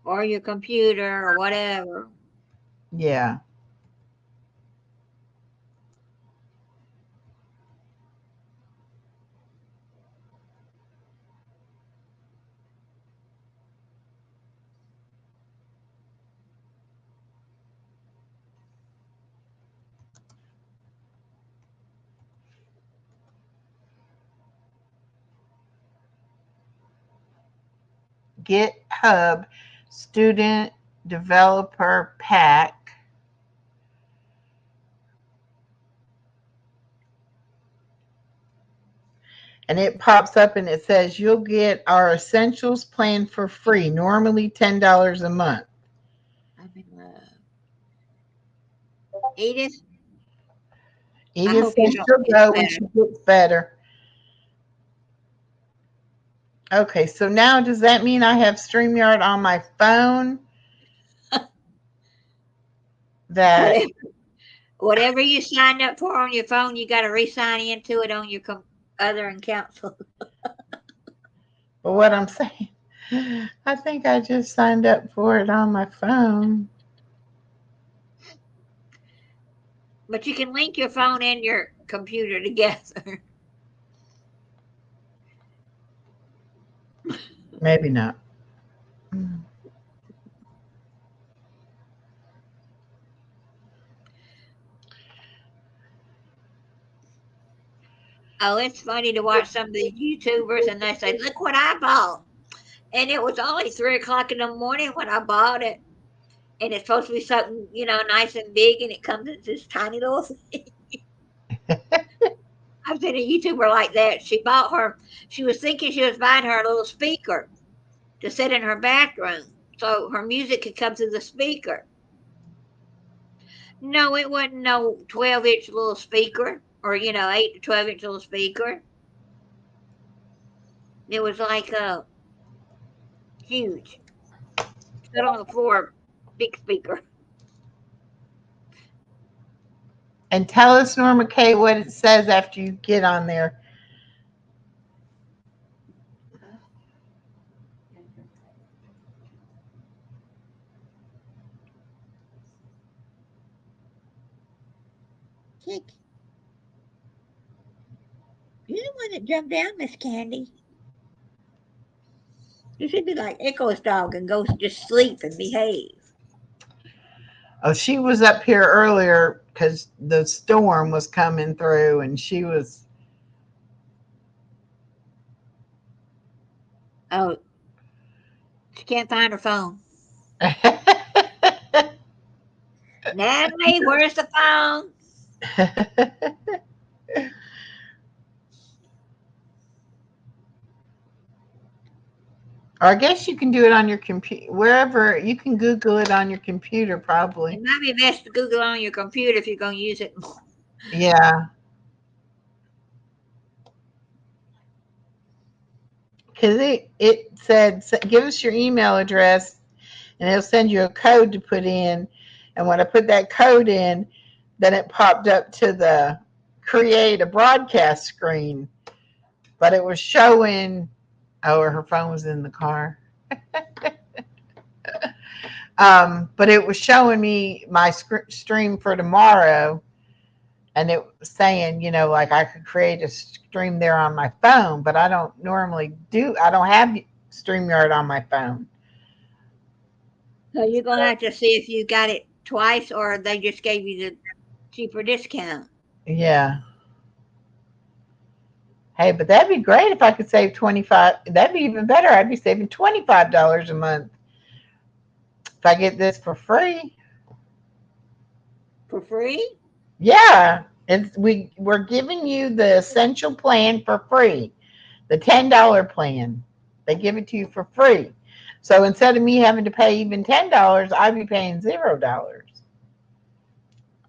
Or your computer or whatever. Yeah. GitHub Student Developer Pack. And it pops up and it says you'll get our essentials plan for free, normally $10 a month. I'm in love. Edith, I Edith hope your says dog she'll gets go when better. she gets better. Okay, so now does that mean I have StreamYard on my phone? That Whatever, whatever you signed up for on your phone, you got to re-sign into it on your other account. but what I'm saying, I think I just signed up for it on my phone. But you can link your phone and your computer together. Maybe not. Oh, it's funny to watch some of these YouTubers and they say, "Look what I bought," and it was only 3 o'clock in the morning when I bought it, and it's supposed to be something nice and big, and it comes in this tiny little thing. I've seen a YouTuber like that. She was thinking she was buying her a little speaker to sit in her bathroom so her music could come through the speaker. No, it wasn't no 12-inch little speaker or 8 to 12-inch little speaker. It was like huge. Sit on the floor, big speaker. And tell us, Norma Kay, what it says after you get on there. Kick. You're the one that jumped down, Miss Candy. You should be like Echo's dog and go just sleep and behave. Oh, she was up here earlier because the storm was coming through and she was. Oh, she can't find her phone. Natalie, where's the phone? Or I guess you can do it on your computer, wherever you can Google it on your computer, It probably. might be best to Google on your computer if you're going to use it. Yeah, because it said, give us your email address and it'll send you a code to put in. And when I put that code in, then it popped up to the create a broadcast screen, but it was showing. Oh, her phone was in the car. But it was showing me my stream for tomorrow, and it was saying, like I could create a stream there on my phone, but I don't normally do. I don't have StreamYard on my phone. So you're going to have to see if you got it twice or they just gave you the cheaper discount. Yeah. Hey, but that'd be great if I could save 25. That'd be even better. I'd be saving $25 a month if I get this for free. For free? Yeah, we're giving you the essential plan for free, the $10 plan. They give it to you for free. So instead of me having to pay even $10, I'd be paying $0.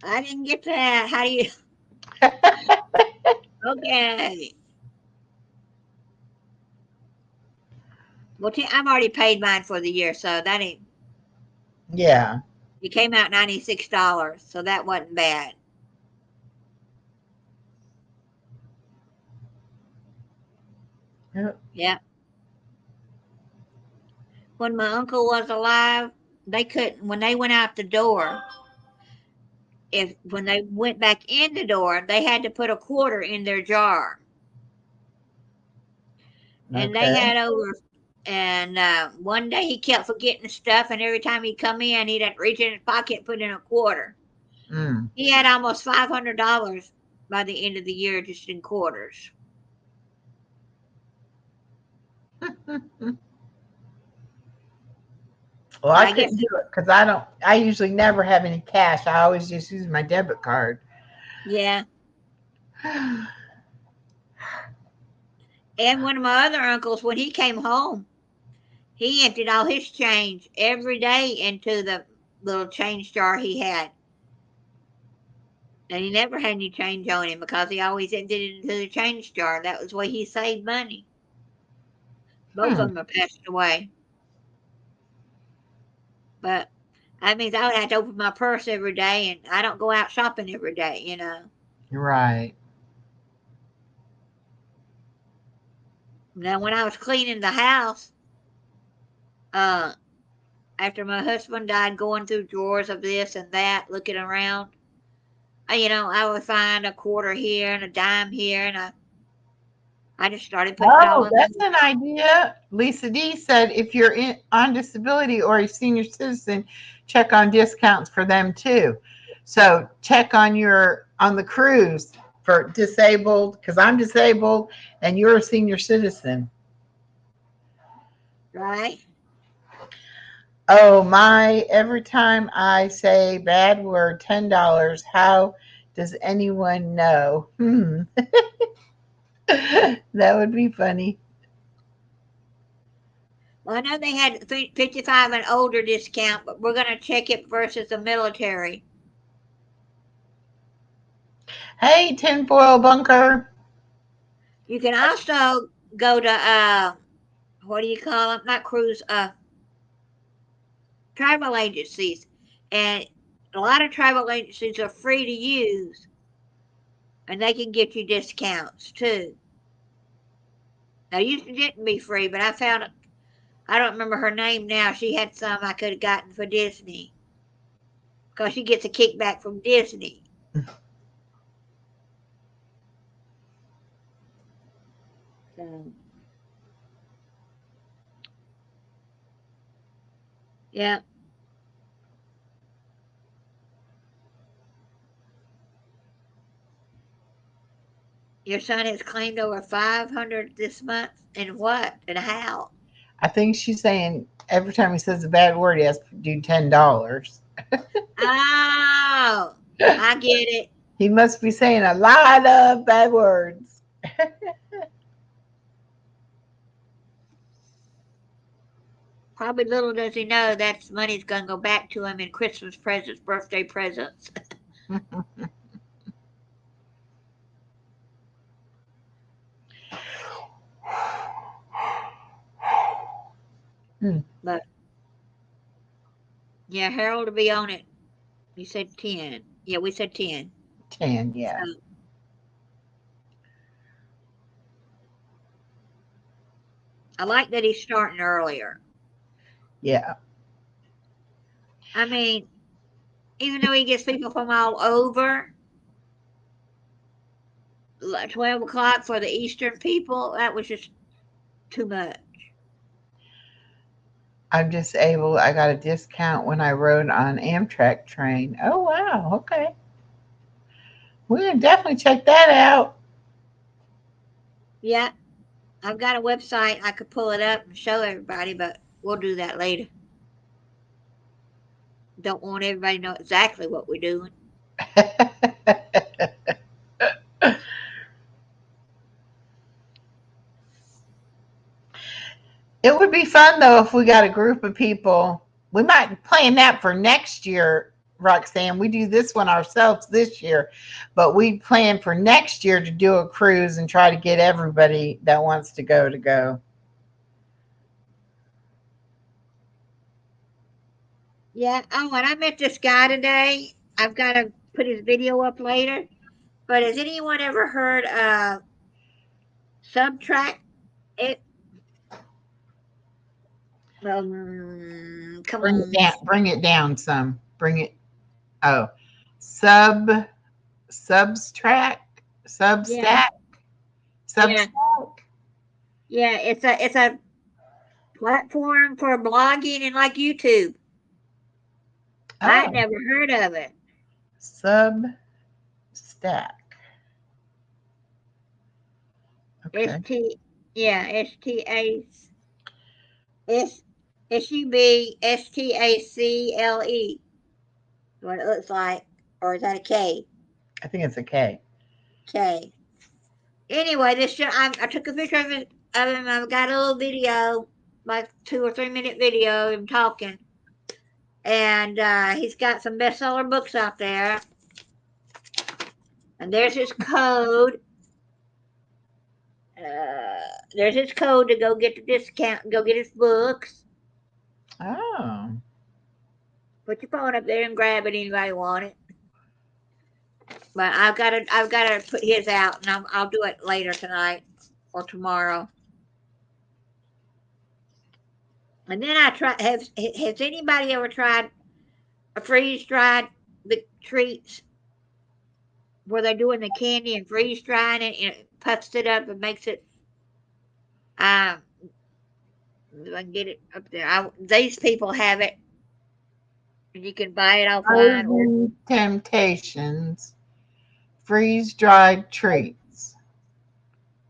I didn't get that. How do you? Okay. Well, I've already paid mine for the year, so that ain't. Yeah. It came out $96, so that wasn't bad. Yep. Yeah. When my uncle was alive, they couldn't, when they went out the door, if when they went back in the door, they had to put a quarter in their jar. And they Okay. had over, and one day he kept forgetting stuff, and every time he'd come in, he'd have to reach in his pocket and put in a quarter. Mm. He had almost $500 by the end of the year just in quarters. Well, But I I guess, couldn't do it because I don't. I usually never have any cash. I always just use my debit card. yeah. And one of my other uncles, when he came home, he emptied all his change every day into the little change jar he had. And he never had any change on him because he always emptied it into the change jar. That was the way he saved money. Both Hmm. of them are passed away. But that means I would have to open my purse every day, and I don't go out shopping every day, you know. Right. Now, when I was cleaning the house, uh, after my husband died, going through drawers of this and that, looking around, I would find a quarter here and a dime here, and I just started putting it all Oh, in that's the. an idea. Lisa D said if you're on disability or a senior citizen, check on discounts for them too. So check on the cruise for disabled because I'm disabled and you're a senior citizen. Right? Oh my! Every time I say bad word, $10. How does anyone know? That would be funny. Well, I know they had 55 and older discount, but we're going to check it versus the military. Hey, tinfoil bunker. You can also go to, what do you call them? Not cruise, travel agencies. And a lot of travel agencies are free to use, and they can get you discounts too. Now, used to didn't be free, but I found it. I don't remember her name now. She had some I could have gotten for Disney because she gets a kickback from Disney. So, yeah, your son has claimed over 500 this month. And what? And how? I think she's saying every time he says a bad word, he has to do $10. Oh, I get it. He must be saying a lot of bad words. Probably little does he know that money's going to go back to him in Christmas presents, birthday presents. Hmm, But yeah, Harold will be on it. You said 10. Yeah, we said 10. 10, yeah. So I like that he's starting earlier. Yeah. I mean, even though he gets people from all over, 12 o'clock for the Eastern people, that was just too much. I'm disabled. I got a discount when I rode on Amtrak train. Oh, wow. Okay. We're going to definitely check that out. Yeah, I've got a website. I could pull it up and show everybody, but we'll do that later. Don't want everybody to know exactly what we're doing. It would be fun though if we got a group of people. We might plan that for next year, Roxanne. We do this one ourselves this year, but we plan for next year to do a cruise and try to get everybody that wants to go to go. Yeah. Oh, and I met this guy today. I've got to put his video up later. But has anyone ever heard of Subtract? It. Come Bring it on. down. Bring it down some. Bring it. Oh, sub subtract Yeah. substack Yeah. substack. Yeah. It's a platform for blogging and like YouTube. I'd Oh, never heard of it. substack. S Okay. T. Yeah. S SUBSTACLE. What it looks like, or is that a K? I think it's a K. K. Anyway, I took a picture of him. I've got a little video, like 2 or 3 minute video of him talking, and he's got some bestseller books out there. And there's his code. There's his code to go get the discount, go get his books. Oh, Put your phone up there and grab it. Anybody want it? But I've got to put his out, and I'll do it later tonight or tomorrow. And then I try. Has anybody ever tried a freeze dried the treats where they're doing the candy and freeze drying it and it puffs it up and makes it? Um, if I can get it up there. These people have it, and you can buy it offline. Or Frozen Temptations, freeze dried treats,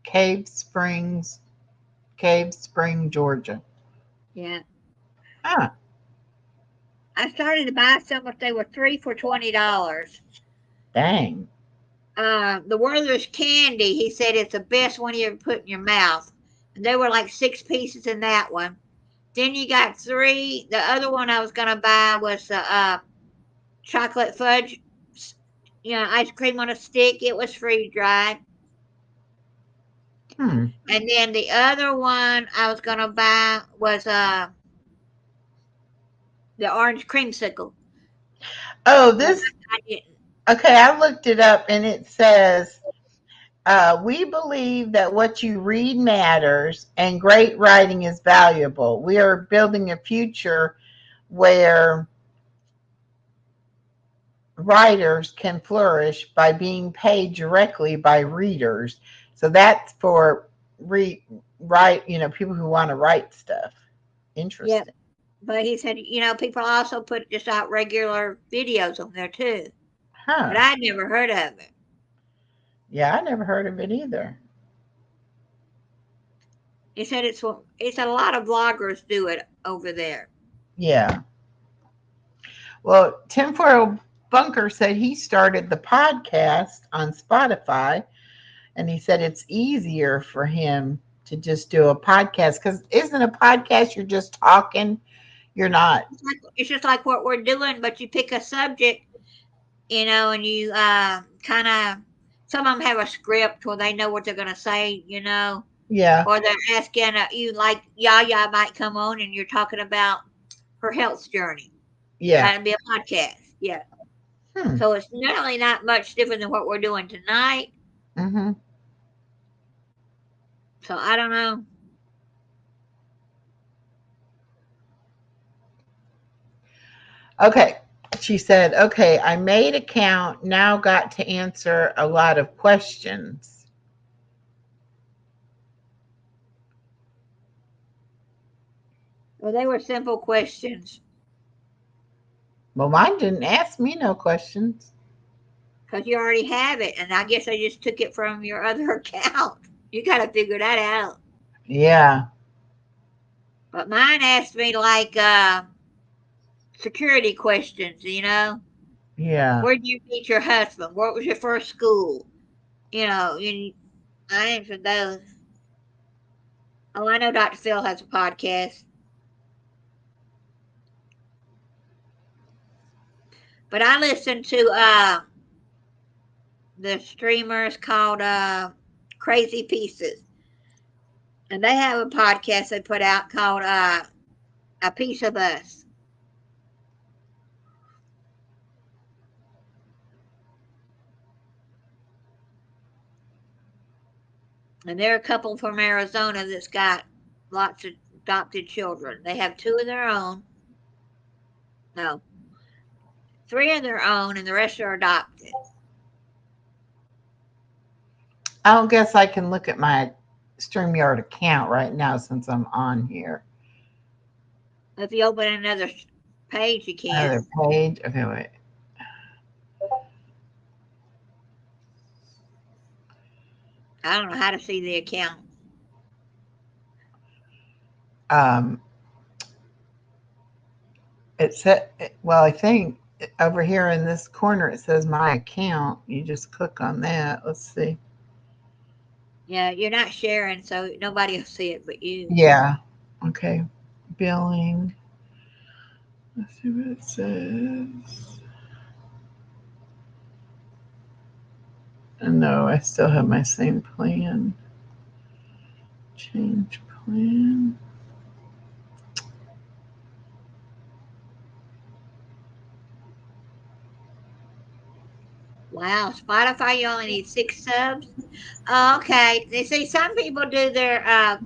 Cave Springs, Cave Spring, Georgia. yeah, Ah, I started to buy some, but they were 3 for $20. dang. The Werther's candy, he said it's the best one you ever put in your mouth. And there were like 6 pieces in that one. Then you got 3. The other one I was gonna buy was the chocolate fudge, ice cream on a stick. It was freeze dried. Hmm. And then the other one I was gonna buy was the orange creamsicle. Oh, But this. I didn't. Okay, I looked it up and it says, we believe that what you read matters and great writing is valuable. We are building a future where writers can flourish by being paid directly by readers. So that's for write, people who want to write stuff. Yeah. Interesting. But he said, people also put just out regular videos on there too. But Huh. I'd never heard of it. Yeah, I never heard of it either. He said it's a lot of vloggers do it over there. Yeah. Well, Tinfoil Bunker said he started the podcast on Spotify, and he said it's easier for him to just do a podcast because isn't a podcast you're just talking? You're not. It's just like what we're doing, but you pick a subject, and you kind of. Some of them have a script where they know what they're going to say, Yeah. or they're asking you like Yaya might come on and you're talking about her health journey. Yeah. That'd be a podcast. Yeah. Hmm. So it's really not much different than what we're doing tonight. Mm-hmm. So I don't know. Okay. She said, okay, I made a count, now got to answer a lot of questions. Well, they were simple questions Well, mine didn't ask me no questions. because you already have it, and I guess I just took it from your other account. You got to figure that out. Yeah. But mine asked me like security questions. Yeah. Where did you meet your husband? What was your first school? And I answered those. Oh, I know Dr. Phil has a podcast. But I listen to the streamers called Crazy Pieces. And they have a podcast they put out called A Piece of Us. And there are a couple from Arizona that's got lots of adopted children. They have 2 of their own. No, 3 of their own, and the rest are adopted. I don't guess I can look at my StreamYard account right now since I'm on here. If you open another page, you can. Another page. Okay, wait. I don't know how to see the account. Um, it said, well, I think over here in this corner it says my account. You just click on that. Let's see. Yeah, you're not sharing, so nobody will see it but you. Yeah. Okay. Billing. Let's see what it says. No, I still have my same plan. Change plan. Wow, Spotify, you only need 6 subs. Oh, okay. They say some people do their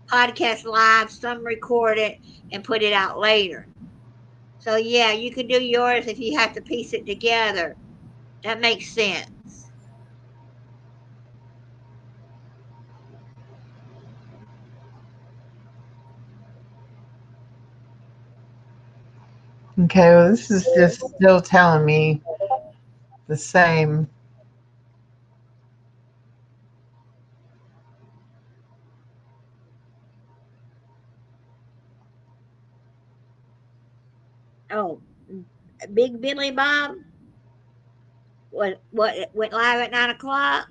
podcast live, some record it and put it out later. So yeah, you can do yours if you have to piece it together. That makes sense. Okay, well, this is just still telling me the same. Oh, Big Billy Bob what went live at 9 o'clock.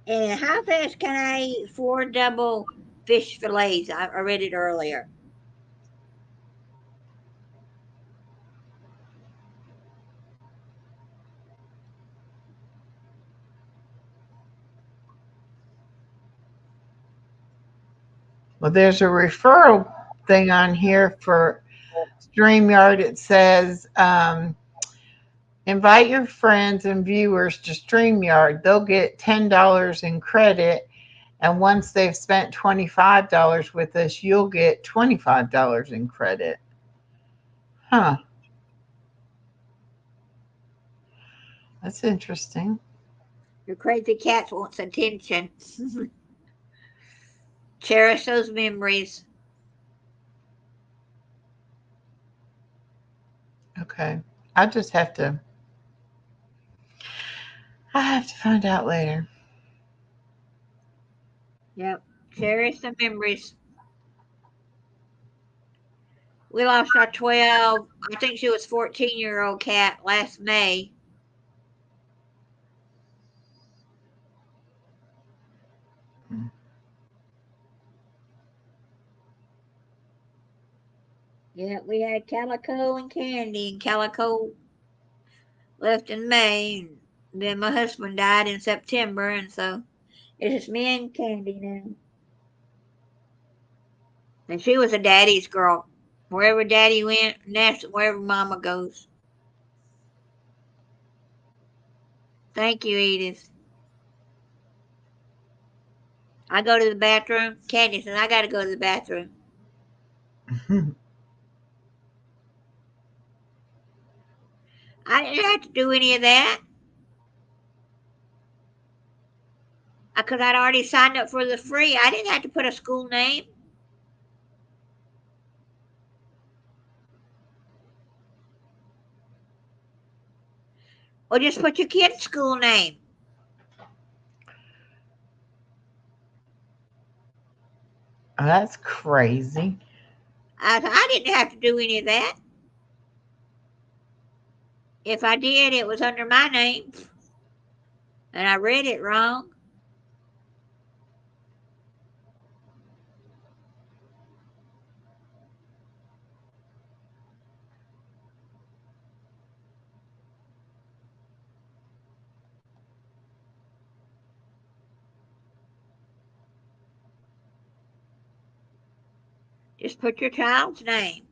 And how fast can I eat 4 double fish fillets? I read it earlier. Well, there's a referral thing on here for StreamYard. It says, invite your friends and viewers to StreamYard. They'll get $10 in credit. And once they've spent $25 with us, you'll get $25 in credit. Huh. That's interesting. Your crazy cat wants attention. Cherish those memories. Okay. I just have to, I have to find out later. Yep. Cherish the memories. We lost our 12, I think she was 14-year-old cat last May. Yeah, we had Calico and Candy, and Calico left in May, and then my husband died in September, and so it's just me and Candy now. And she was a daddy's girl. Wherever daddy went, that's wherever mama goes. Thank you, Edith. I go to the bathroom. Candy says, I got to go to the bathroom. I didn't have to do any of that because I'd already signed up for the free. I didn't have to put a school name. Or just put your kid's school name. Oh, that's crazy. I didn't have to do any of that. If I did, it was under my name. And I read it wrong. Just put your child's name.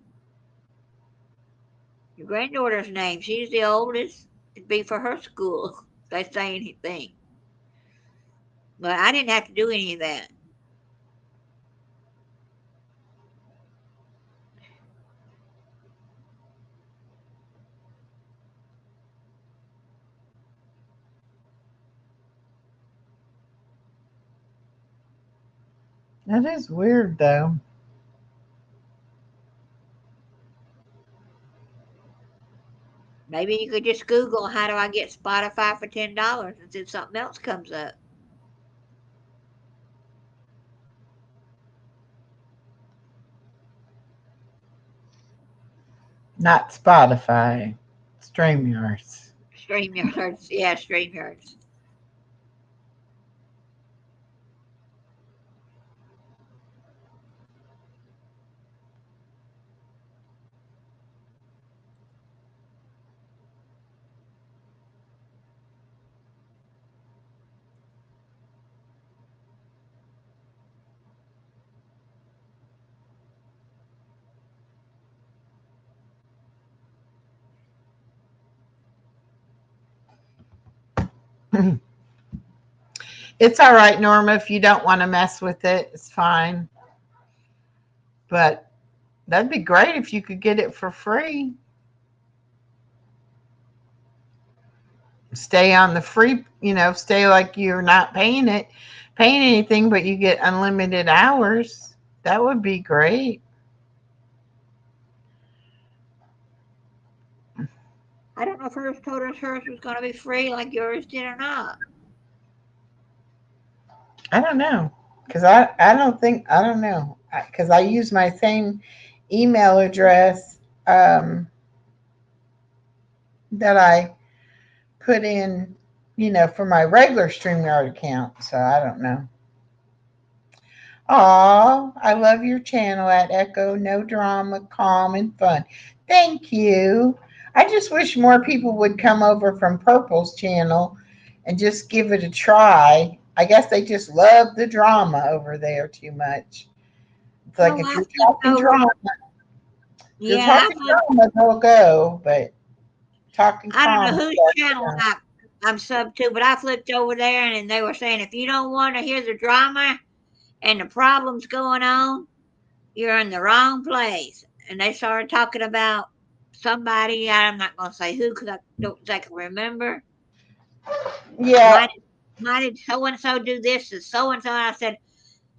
Your granddaughter's name. She's the oldest. It'd be for her school. If they say anything. But I didn't have to do any of that. That is weird, though. Maybe you could just Google how do I get Spotify for $10 and see if something else comes up. Not Spotify, StreamYards. StreamYards, yeah, StreamYards. It's all right, Norma. If you don't want to mess with it, it's fine. But that'd be great if you could get it for free. Stay on the free, stay like you're not paying anything, but you get unlimited hours. That would be great. I don't know if hers told us hers was going to be free like yours did or not. I don't know. Because I don't know. Because I use my same email address that I put in, for my regular StreamYard account. So I don't know. Aw, I love your channel at Echo. No drama, calm and fun. Thank you. I just wish more people would come over from Purple's channel and just give it a try. I guess they just love the drama over there too much. It's like No, if I you're flipped talking over. drama, if you're Yeah, talking drama, they'll go. But talking I don't know calm, whose channel I'm sub to, but I flipped over there and they were saying if you don't want to hear the drama and the problems going on, you're in the wrong place. And they started talking about somebody. I'm not going to say who because I don't think I remember. yeah, Why did so and so do this to so and so? I said,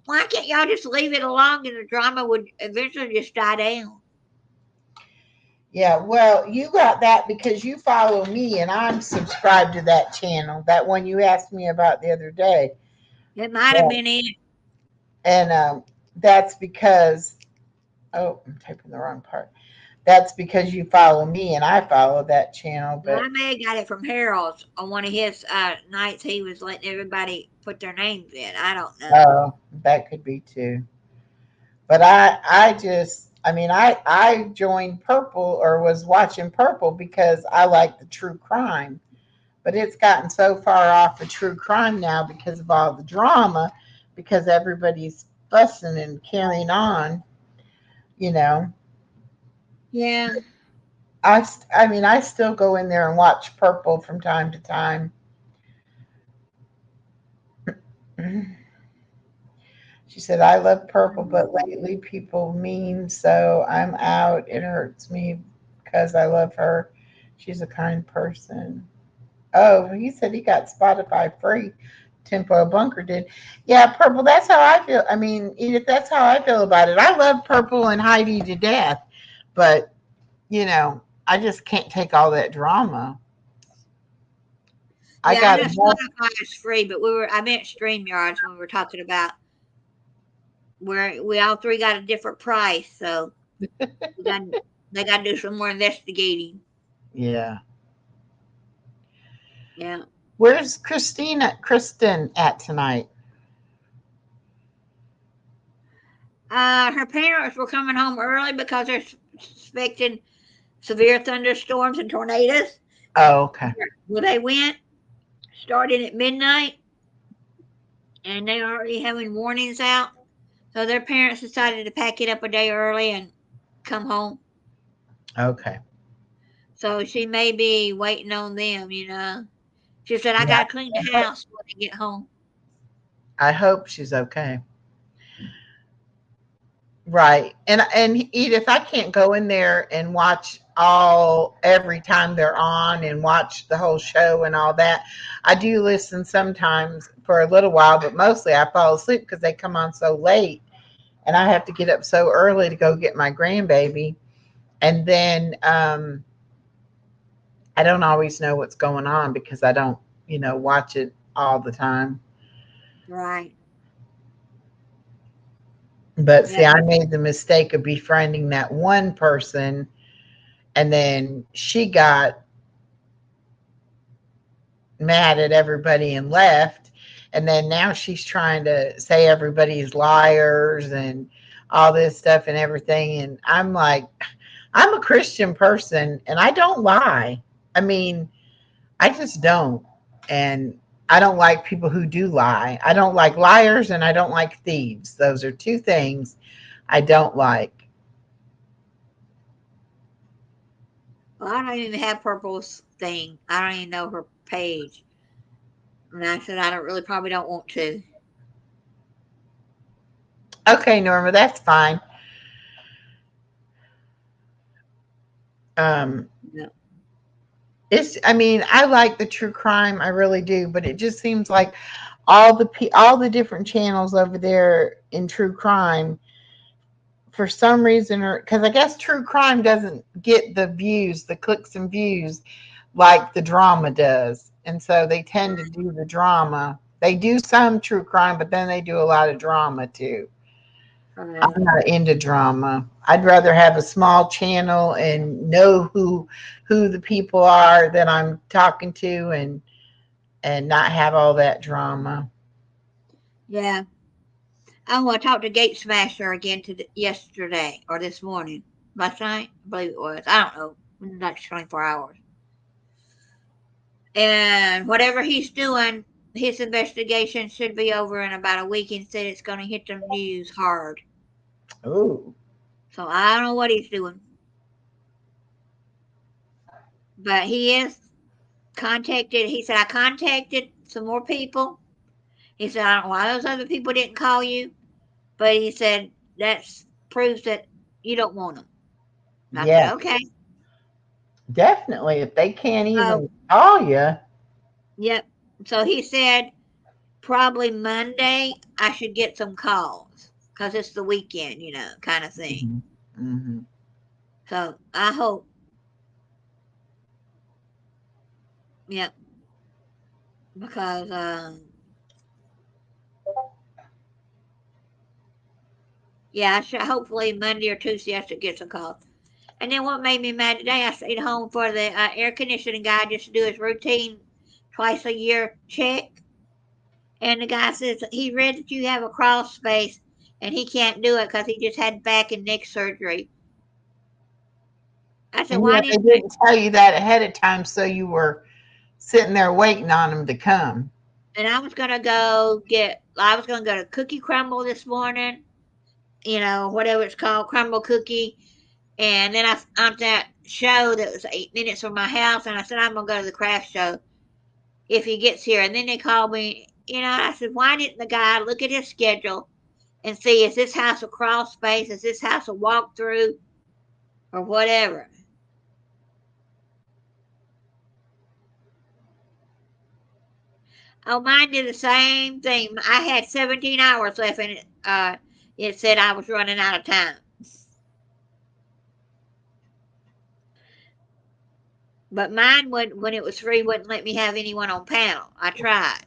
why can't y'all just leave it alone and the drama would eventually just die down? yeah. Well, you got that because you follow me and I'm subscribed to that channel, that one you asked me about the other day. It might have Yeah. been it. And that's because, oh, I'm typing the wrong part. That's because you follow me and I follow that channel. Well, But I may have got it from Harold's on one of his nights. He was letting everybody put their names in. I don't know. that could be too. But I joined Purple or was watching Purple because I like the true crime. But it's gotten so far off of true crime now because of all the drama, because everybody's fussing and carrying on, you know. Yeah. I still go in there and watch Purple from time to time. She said, I love Purple, but lately people mean, so I'm out. It hurts me because I love her. She's a kind person. Oh, he said he got Spotify free. Tempo Bunker did. Yeah, Purple, that's how I feel. I mean, Edith, that's how I feel about it. I love Purple and Heidi to death, but, I just can't take all that drama. I Yeah, I got know enough. Spotify is free, but I meant StreamYards when we were talking about where we all three got a different price, so we got they got to do some more investigating. Yeah. Yeah. Where's Kristen at tonight? Her parents were coming home early because they're expecting severe thunderstorms and tornadoes. Oh, okay. Well, they went starting at midnight, and they are already having warnings out. So their parents decided to pack it up a day early and come home. Okay. So she may be waiting on them. She said, I Yeah. got to clean the house when they get home. I hope she's okay. Right. And Edith, I can't go in there and watch all every time they're on and watch the whole show and all that. I do listen sometimes for a little while, but mostly I fall asleep because they come on so late and I have to get up so early to go get my grandbaby. And then I don't always know what's going on because I don't, watch it all the time. Right. But see, Yep. I made the mistake of befriending that one person, and then she got mad at everybody and left. And then now she's trying to say everybody's liars and all this stuff and everything. And I'm like, I'm a Christian person and I don't lie. I mean, I just don't. And I don't like people who do lie. I don't like liars and I don't like thieves. Those are two things I don't like. Well, I don't even have Purple's thing. I don't even know her page. And I said I don't really probably don't want to. Okay, Norma, that's fine. Um, No. I mean, I like the true crime, I really do, but it just seems like all the different channels over there in true crime, for some reason, or because I guess true crime doesn't get the views, the clicks and views like the drama does, and so they tend to do the drama. They do some true crime, but then they do a lot of drama too. Right. I'm not into drama. I'd rather have a small channel and know who the people are that I'm talking to, and not have all that drama. Yeah. I want to talk to Gate Smasher again yesterday or this morning. Last night, I believe it was. I don't know. In the next 24 hours. And whatever he's doing, his investigation should be over in about a week and said it's going to hit the news hard. Ooh. So I don't know what he's doing. But he is contacted. He said, I contacted some more people. He said, I don't know why those other people didn't call you. But he said, that proves that you don't want them. And I Yeah, said, okay. definitely. If they can't So, even call you. yep. So he said, probably Monday I should get some calls because it's the weekend, kind of thing. Hmm. Hmm. So I hope, yep, because yeah, I should hopefully Monday or Tuesday I should get some calls. And then what made me mad today? I stayed home for the air conditioning guy just to do his routine twice a year check, and the guy says he read that you have a crawl space and he can't do it because he just had back and neck surgery. I said, And why yeah, they didn't I? didn't tell you that ahead of time, so you were sitting there waiting on them to come. And I was gonna go to Cookie Crumble this morning, whatever it's called, Crumble Cookie. And then I found that show that was 8 minutes from my house, and I said I'm gonna go to the craft show if he gets here. And then they called me, I said, why didn't the guy look at his schedule and see is this house a crawl space, is this house a walkthrough, or whatever? Oh, mine did the same thing. I had 17 hours left, and it said I was running out of time. But mine would, when it was free, wouldn't let me have anyone on panel. I tried.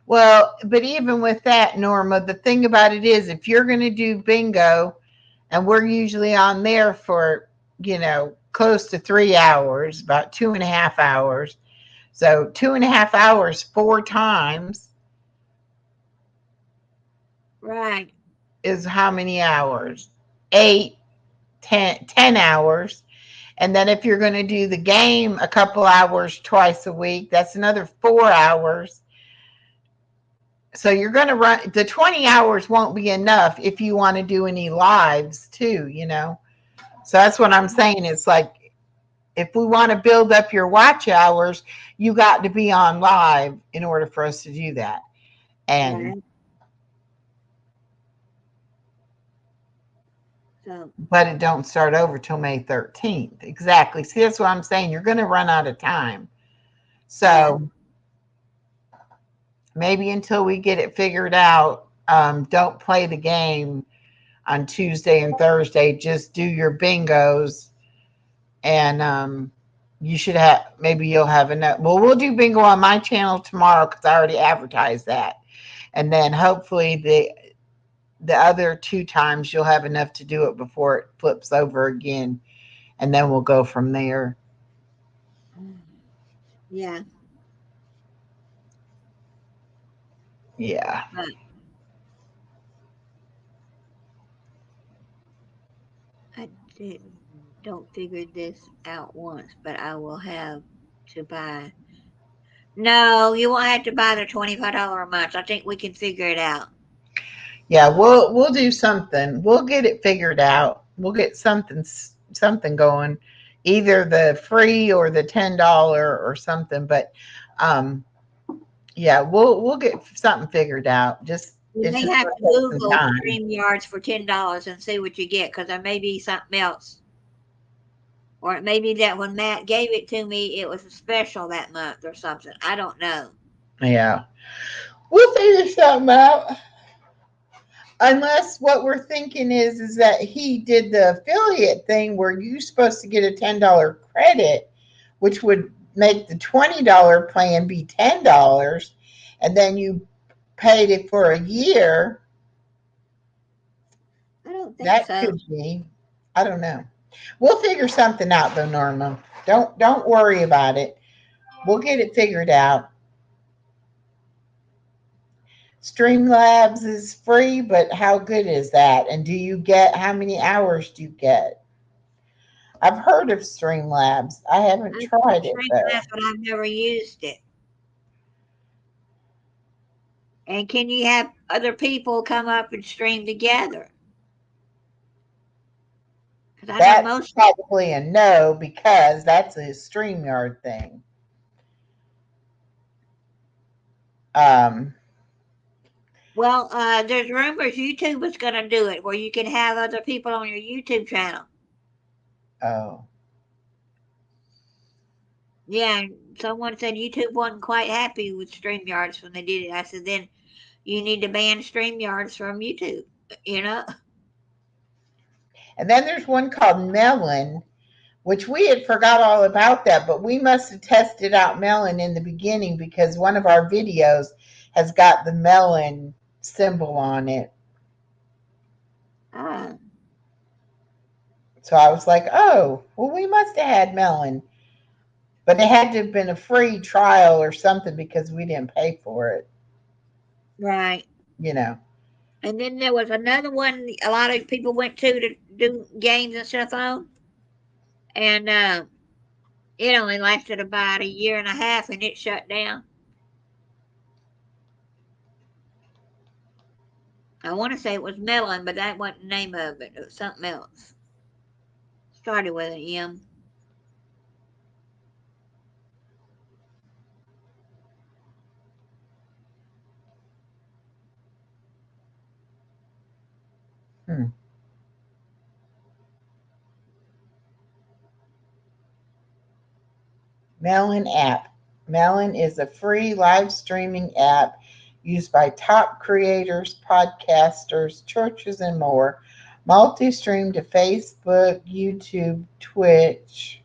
Well, but even with that, Norma, the thing about it is, if you're going to do bingo, and we're usually on there for, close to 3 hours, about 2.5 hours. So 2.5 hours, 4 times Right. is how many hours? 8, 10 hours. And then if you're going to do the game a couple hours twice a week, that's another 4 hours. So you're going to run the 20 hours won't be enough if you want to do any lives too. So that's what I'm saying. It's like, if we want to build up your watch hours, you got to be on live in order for us to do that. And Right. So, but it don't start over till May 13th. Exactly. See, that's what I'm saying. You're going to run out of time. yeah. So maybe until we get it figured out, don't play the game on Tuesday and Thursday. Just do your bingos, and you should have. Maybe you'll have enough. Well, we'll do bingo on my channel tomorrow because I already advertised that, and then hopefully the other 2 times you'll have enough to do it before it flips over again, and then we'll go from there. Yeah. Yeah. But I don't figure this out once, but I will have to buy. No, you won't have to buy the $25 a month. I think we can figure it out. Yeah, we'll do something. We'll get it figured out. We'll get something going, either the free or the $10 or something. But um, yeah, we'll get something figured out. Just You it's may just have gonna to take some Google time. StreamYards for $10 and see what you get, because there may be something else. Or it may be that when Matt gave it to me, it was a special that month or something. I don't know. Yeah, we'll figure something out. Unless what we're thinking is that he did the affiliate thing where you're supposed to get a $10 credit, which would make the $20 plan be $10, and then you paid it for a year. I don't think That so. could be. I don't know. We'll figure something out though, Norma. Don't worry about it. We'll get it figured out. Streamlabs is free, but how good is that? And do you get how many hours do you get? I've heard of Streamlabs. I haven't I've tried it though. Streamlabs, but I've never used it. And can you have other people come up and stream together? Because I know That's most. probably a no because that's a StreamYard thing. Um, Well, there's rumors YouTube is going to do it where you can have other people on your YouTube channel. oh, Yeah, and someone said YouTube wasn't quite happy with StreamYards when they did it. I said, then you need to ban StreamYards from YouTube, you know? and then there's one called Melon, which we had forgot all about that, but we must have tested out Melon in the beginning because one of our videos has got the melon symbol on it. Uh, So I was like, oh, well, we must have had Melon. But it had to have been a free trial or something because we didn't pay for it, right. you know. And then there was another one a lot of people went to do games and stuff on. And it only lasted about a year and a half and it shut down. I want to say it was Melon, but that wasn't the name of it. It was something else. Started with an M. Hmm. Melon app. Melon is a free live streaming app used by top creators, podcasters, churches, and more. Multi stream to Facebook, YouTube, Twitch.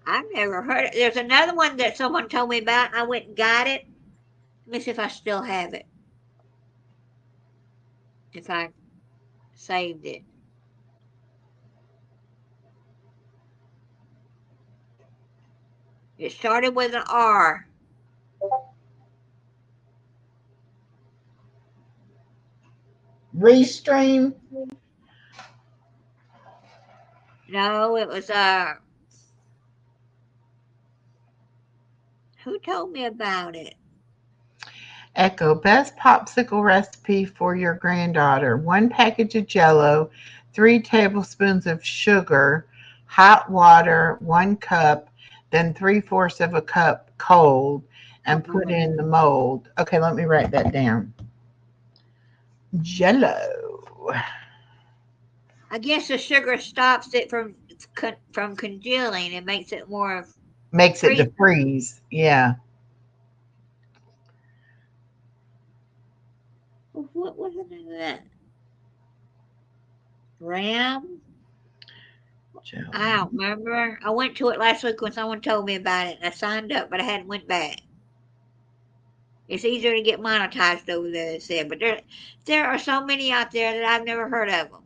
I've never heard it. There's another one that someone told me about, and I went and got it. Let me see if I still have it. If I saved it. It started with an R. Restream. No, it was who told me about it? Echo best popsicle recipe for your granddaughter. 1 package of Jello, 3 tablespoons of sugar, hot water, 1 cup, then 3/4 of a cup cold. and put in the mold. Okay, let me write that down. Jello. I guess the sugar stops it from congealing and makes it more Makes it freeze. defreeze. Yeah. What was the name of that? Ram? Jello. I don't remember. I went to it last week when someone told me about it, and I signed up, but I hadn't went back. It's easier to get monetized over there, it said, but there are so many out there that I've never heard of them.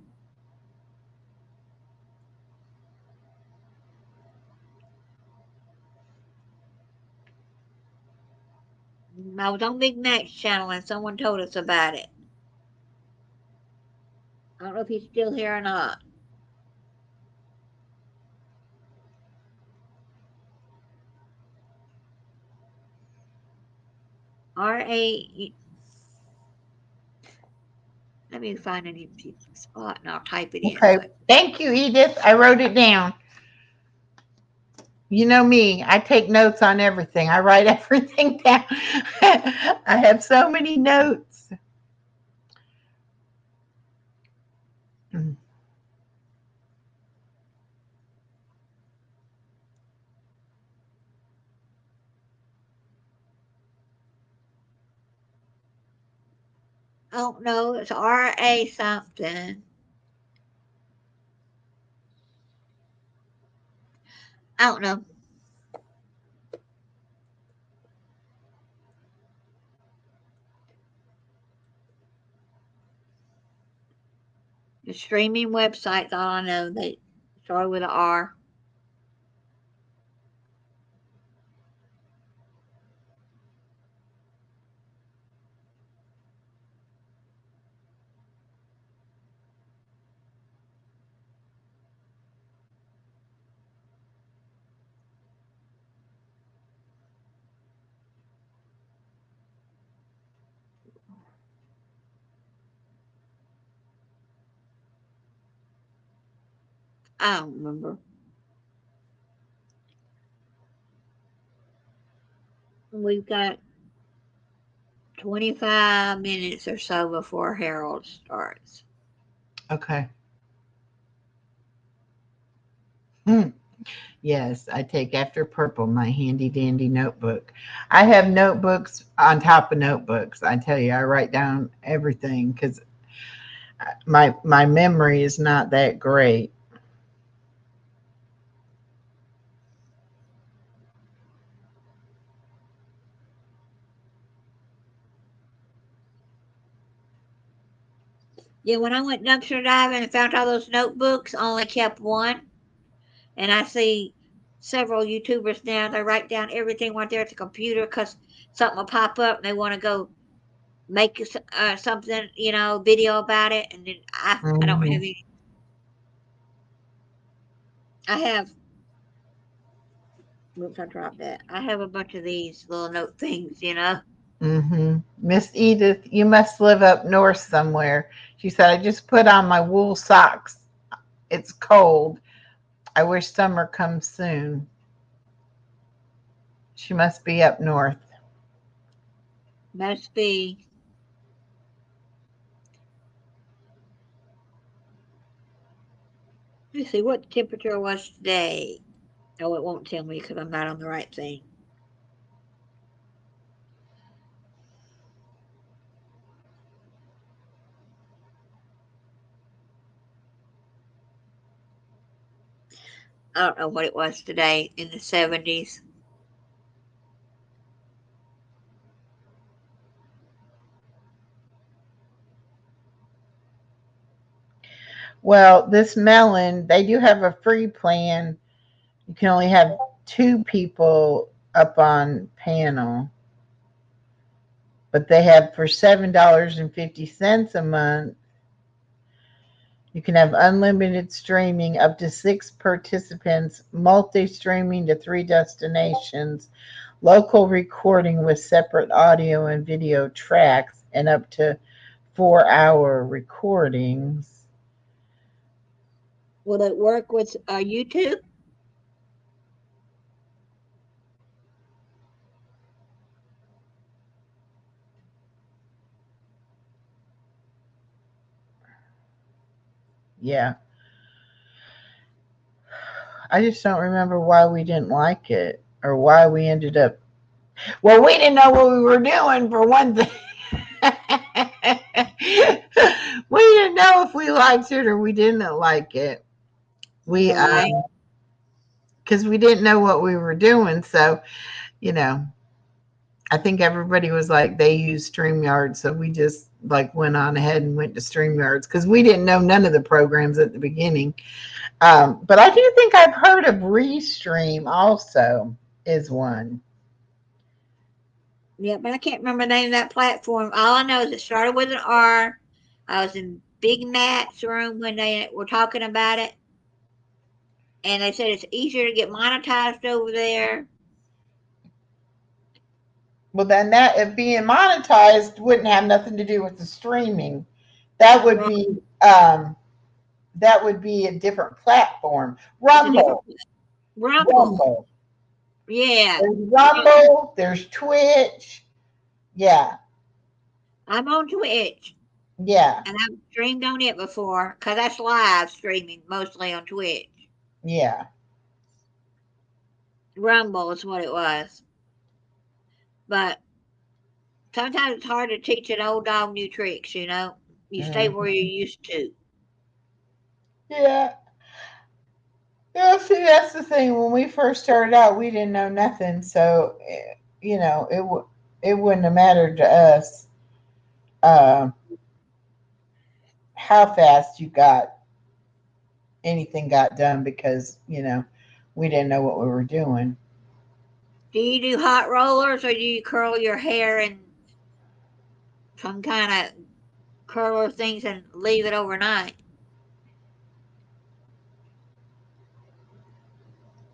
I was on Big Mac's channel and someone told us about it. I don't know if he's still here or not. R.A. Let me find an empty spot and I'll type it in. Okay. Thank you, Edith. I wrote it down. You know me, I take notes on everything. I write everything down. I have so many notes. Oh no, it's R.A. something. I don't know. The streaming websites, all I know, they start with an R. I don't remember. We've got 25 minutes or so before Harold starts. Okay. Hmm. Yes, I take After Purple, my handy dandy notebook. I have notebooks on top of notebooks. I tell you, I write down everything because my memory is not that great. Yeah, when I went dumpster diving and found all those notebooks, I only kept one. And I see several YouTubers now, they write down everything right there at the computer because something will pop up and they want to go make something, video about it. And then I don't have Hmm. any. I have, oops, I dropped that. I have a bunch of these little note things. Hmm. Miss Edith, you must live up north somewhere. She said, I just put on my wool socks. It's cold. I wish summer comes soon. She must be up north. Must be. Let's see what temperature was today. Oh, it won't tell me because I'm not on the right thing. I don't know what it was today in the 70s. Well, this melon, they do have a free plan. You can only have two people up on panel, but they have for $7.50 a month. You can have unlimited streaming up to six participants, multi streaming to three destinations, local recording with separate audio and video tracks, and up to 4-hour recordings. Will it work with YouTube? yeah. I just don't remember why we didn't like it or why we ended up. Well, we didn't know what we were doing for one thing. We didn't know if we liked it or we didn't like it. We Right. because we didn't know what we were doing. So, you know, I think everybody was like they use StreamYard, so we just like went on ahead and went to StreamYards because we didn't know none of the programs at the beginning. But I do think I've heard of Restream also is one. Yeah, but I can't remember the name of that platform. All I know is it started with an R. I was in Big Matt's room when they were talking about it, and they said it's easier to get monetized over there. Well, then that if being monetized wouldn't have nothing to do with the streaming. That would Right. be a different platform. It's a different Rumble. Rumble. Rumble. Yeah. There's Rumble, there's Twitch. Yeah. I'm on Twitch, Yeah. and I've streamed on it before because that's live streaming mostly on Twitch. Yeah. Rumble is what it was. But sometimes it's hard to teach an old dog new tricks, you know? You stay where you're used to. Yeah. Yeah, see, that's the thing. When we first started out, we didn't know nothing, so you know, it wouldn't have mattered to us uh, how fast you got anything got done because you know we didn't know what we were doing. Do you do hot rollers or do you curl your hair in some kind of curler things and leave it overnight?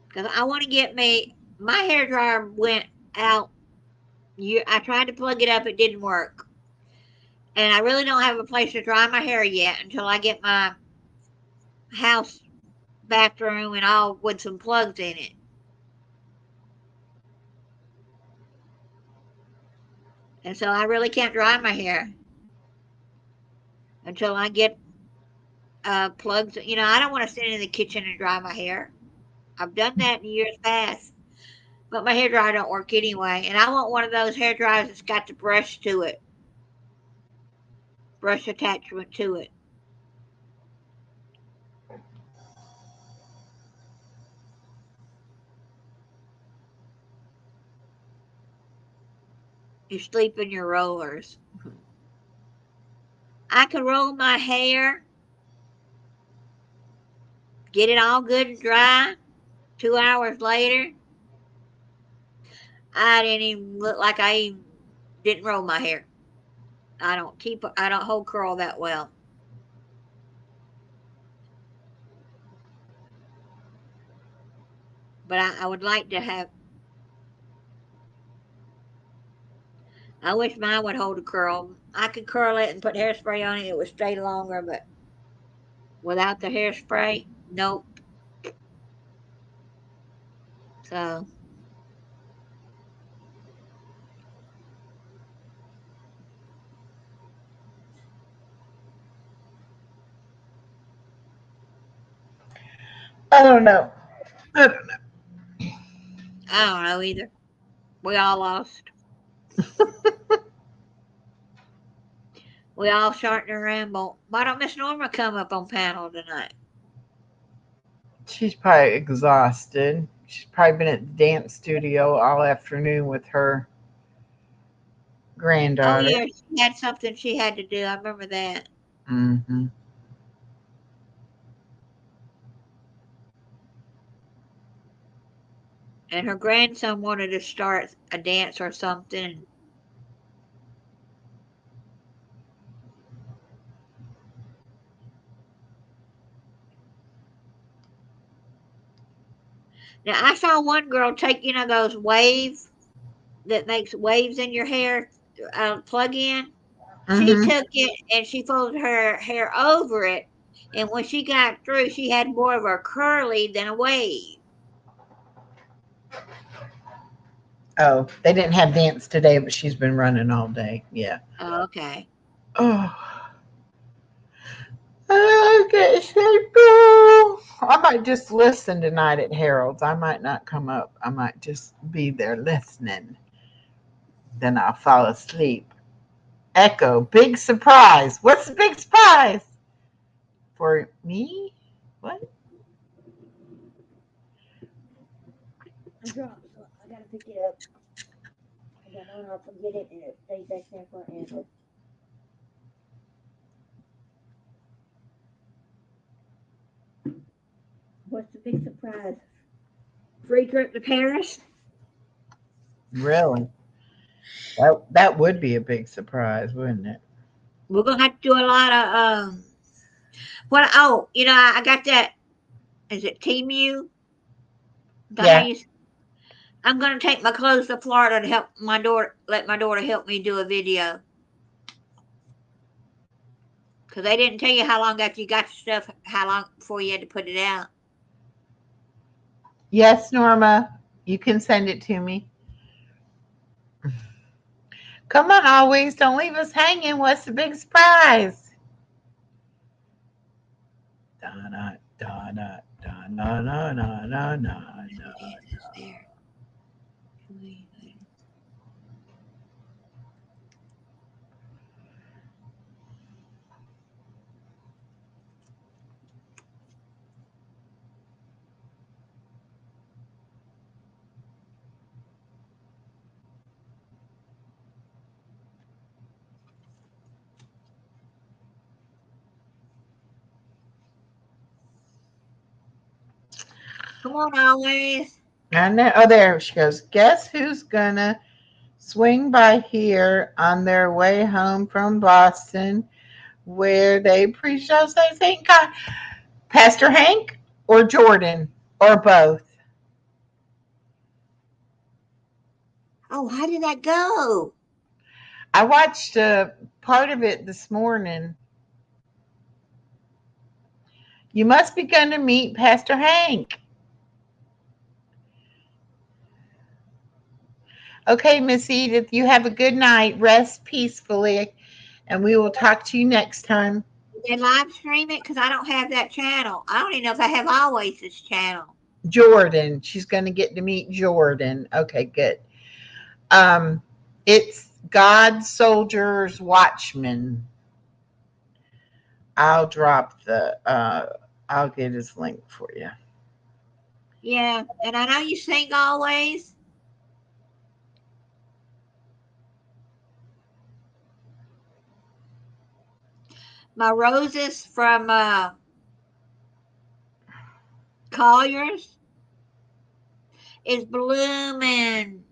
Because I want to get me, my hair dryer went out. I tried to plug it up, it didn't work. And I really don't have a place to dry my hair yet until I get my house bathroom and all with some plugs in it. And so I really can't dry my hair until I get plugs. You know, I don't want to sit in the kitchen and dry my hair. I've done that in years past, but my hair dryer don't work anyway. And I want one of those hair dryers that's got the brush to it, brush attachment to it. You sleep in your rollers. I can roll my hair, get it all good and dry. 2 hours later, I didn't even look like I even didn't roll my hair. I don't hold curl that well. But I would like to have, I wish mine would hold a curl. I could curl it and put hairspray on it. It would stay longer, but without the hairspray, nope. So I don't know. I don't know. I don't know either. We all lost. We all starting to ramble. Why don't Miss Norma come up on panel tonight? She's probably exhausted. She's probably been at the dance studio all afternoon with her Oh granddaughter. yeah, she had something she had to do. I remember that. Mm-hmm. And her grandson wanted to start a dance or something. Now I saw one girl take those waves that makes waves in your hair plug in. She Mm-hmm. took it and she folded her hair over it, and when she got through, she had more of a curly than a wave. Oh, they didn't have dance today, but she's been running all day. Yeah. Oh, okay. Oh. Okay, so I might just listen tonight at Harold's. I might not come up. I might just be there listening. Then I'll fall asleep. Echo, big surprise. What's the big surprise? For me? What? I dropped. So I gotta pick it up. I don't know. I'll forget it and it stays back there forever. What's the big surprise? Free trip to Paris? Really? That would be a big surprise, wouldn't it? We're gonna have to do a lot of what oh, I got that, is it Temu? The how Yeah. you I'm gonna take my clothes to Florida to help my daughter let my daughter help me do a video. Because they didn't tell you how long after you got the stuff, how long before you had to put it out. Yes, Norma. You can send it to me. Come on, always. Don't leave us hanging. What's the big surprise? Donna, Donna, Donna, no, no, no, no, no. It's there. Come on, always. I know. Oh, there she goes. Guess who's gonna swing by here on their way home from Boston, where they preached outside St. God? Pastor Hank or Jordan or both? Oh, how did that go? I watched a part of it this morning. You must be going to meet Pastor Hank. Okay, Miss Edith, you have a good night. Rest peacefully, and we will talk to you next time. Did they live stream it? Because I don't have that channel. I don't even know if I have always this channel. Jordan, she's going to get to meet Jordan. Okay, good. Um, it's God Soldiers Watchmen. I'll drop I'll get his link for you. Yeah, and I know you sing always. My roses from Colliers is blooming.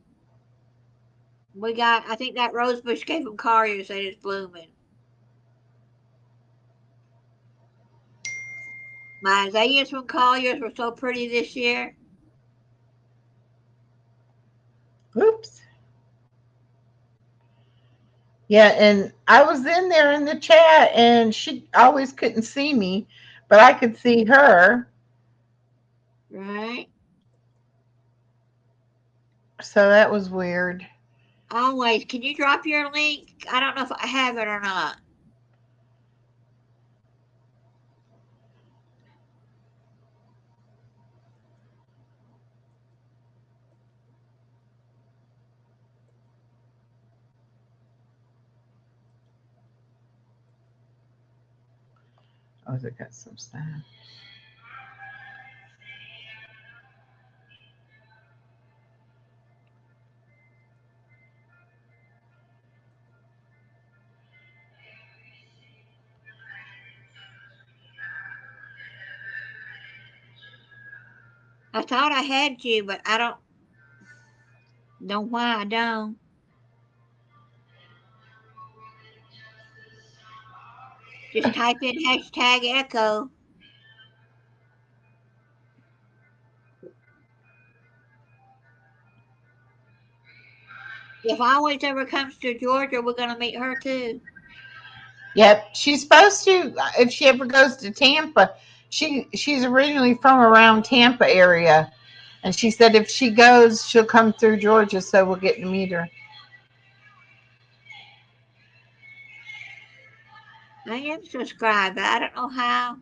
I think that rose bush came from Colliers and it's blooming. My azaleas from Colliers were so pretty this year. Oops. Yeah, and I was in there in the chat and she always couldn't see me, but I could see her. Right? So that was weird. Always. Can you drop your link? I don't know if I have it or not. Oh, I got some sound. I thought I had you, but I don't know why I don't. Just type in hashtag echo. If always ever comes to Georgia, we're gonna meet her too. Yep, she's supposed to. If she ever goes to Tampa, she's originally from around Tampa area, and she said if she goes, she'll come through Georgia, so we'll get to meet her. I am subscribed, but I don't know how.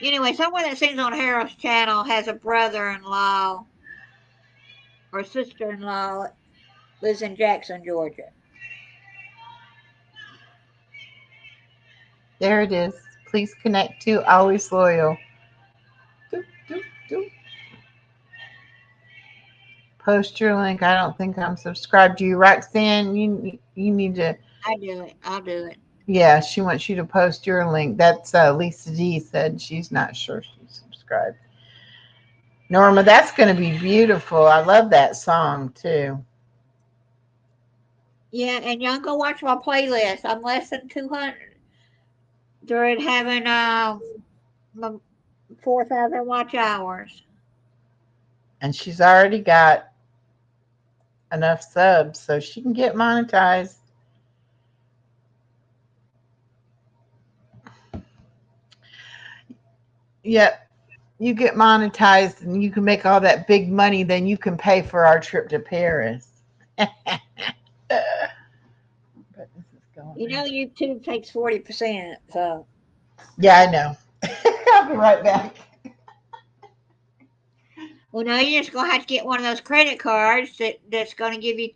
Anyway, someone that sings on Harold's channel has a brother-in-law or sister-in-law lives in Jackson, Georgia. There it is. Please connect to Always Loyal. Doop, doop, doop. Post your link. I don't think I'm subscribed to you, Roxanne. You need to. I do it. I'll do it. Yeah, she wants you to post your link. That's Lisa D said she's not sure she's subscribed. Norma, that's going to be beautiful. I love that song too. Yeah, and y'all go watch my playlist. I'm less than 200 during having my 4,000 watch hours. And she's already got enough subs so she can get monetized. Yep. You get monetized and you can make all that big money, then you can pay for our trip to Paris. But this is going You know, in. YouTube takes 40%. So, Yeah, I know. I'll be right back. well, now you're just gonna have to get one of those credit cards that's gonna give you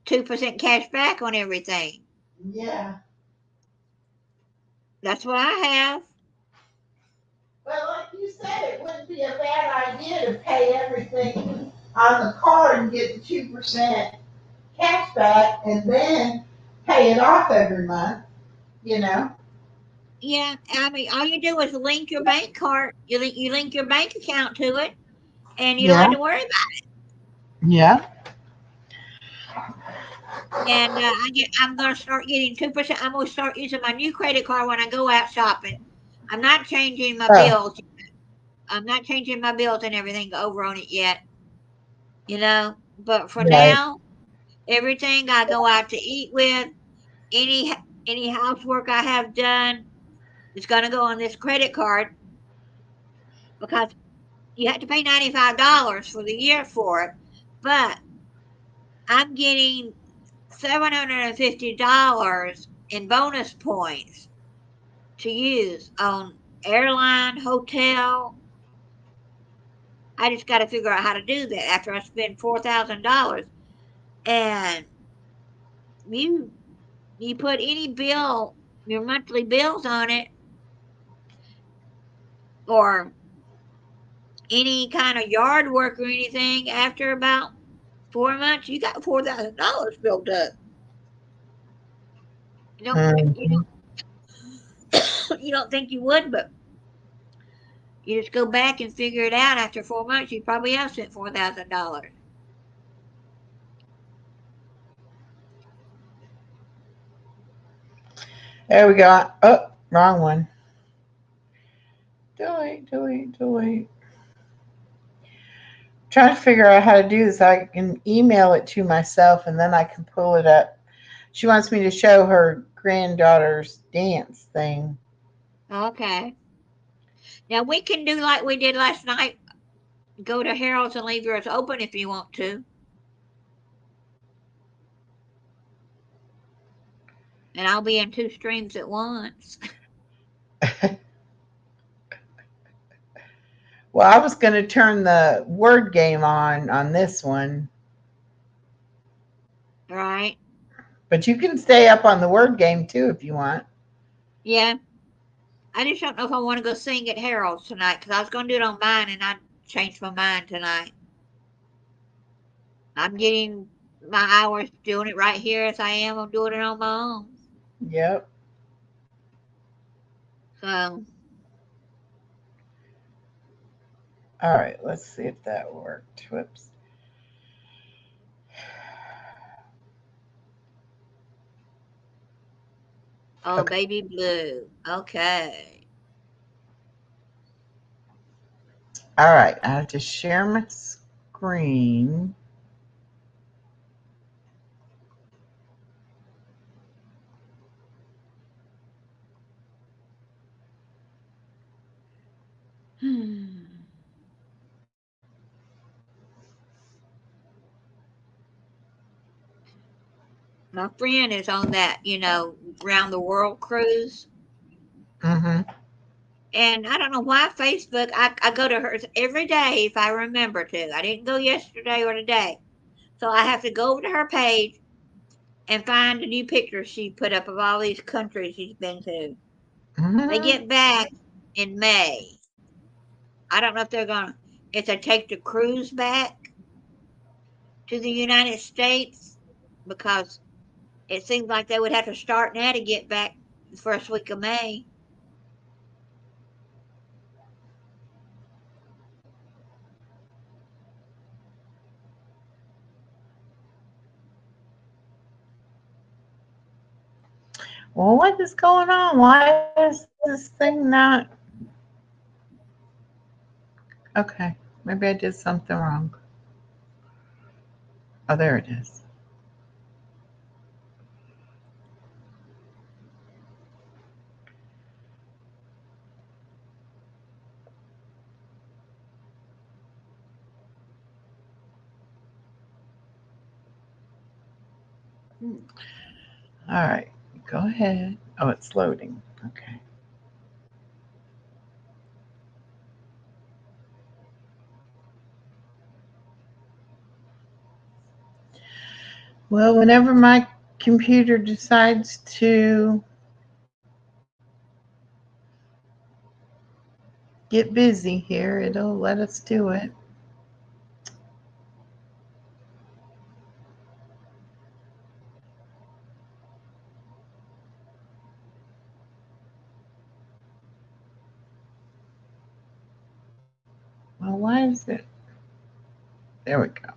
2% cash back on everything. Yeah. That's what I have. Well, like you said, it wouldn't be a bad idea to pay everything on the card and get the 2% cash back and then pay it off every month, you know? Yeah, I mean, all you do is link your bank card. You link your bank account to it, and you don't have Yeah. to worry about it. Yeah. And I'm gonna start getting 2%. I'm gonna start using my new credit card when I go out shopping. I'm not changing my Oh, bills. I'm not changing my bills and everything over on it yet. You know, but for right. now, everything I go out to eat with, any any housework I have done, is gonna go on this credit card because you have to pay $95 for the year for it. But I'm getting $750 in bonus points to use on airline, hotel. I just got to figure out how to do that after I spend $4,000. And you you put any bill, your monthly bills on it, or any kind of yard work or anything. After about 4 months, you got $4,000 built up. You don't you Mhm. don't you don't think you would, but you just go back and figure it out. After 4 months, you probably have spent $4,000. There we go. Oh, wrong one. Delete, delete, delete. Trying to figure out how to do this. I can email it to myself and then I can pull it up. She wants me to show her granddaughter's dance thing. Okay. Now we can do like we did last night. Go to Harold's and leave yours open if you want to, and I'll be in two streams at once. Well, I was going to turn the word game on this one, Right? but you can stay up on the word game too if you want. Yeah. I just don't know if I want to go sing at Harold's tonight because I was going to do it on mine and I changed my mind tonight. I'm getting my hours doing it right here as I am. I'm doing it on my own. Yep. So, All right, let's see if that worked. Whoops. oh, Okay. baby blue. Okay. All right, I have to share my screen. Hmm. My friend is on that, round the world cruise. Mm-hmm. And I don't know why Facebook, I go to hers every day if I remember to. I didn't go yesterday or today. So I have to go over to her page and find a new picture she put up of all these countries she's been to. They Mm-hmm. get back in May. I don't know if if they take the cruise back to the United States, because it seems like they would have to start now to get back the first week of May. Well, what is going on? Why is this thing not? Okay, maybe I did something wrong. Oh, there it is. All right, go ahead. Oh, it's loading. Okay. Well, whenever my computer decides to get busy here, it'll let us do it. Well, why is it? There we go.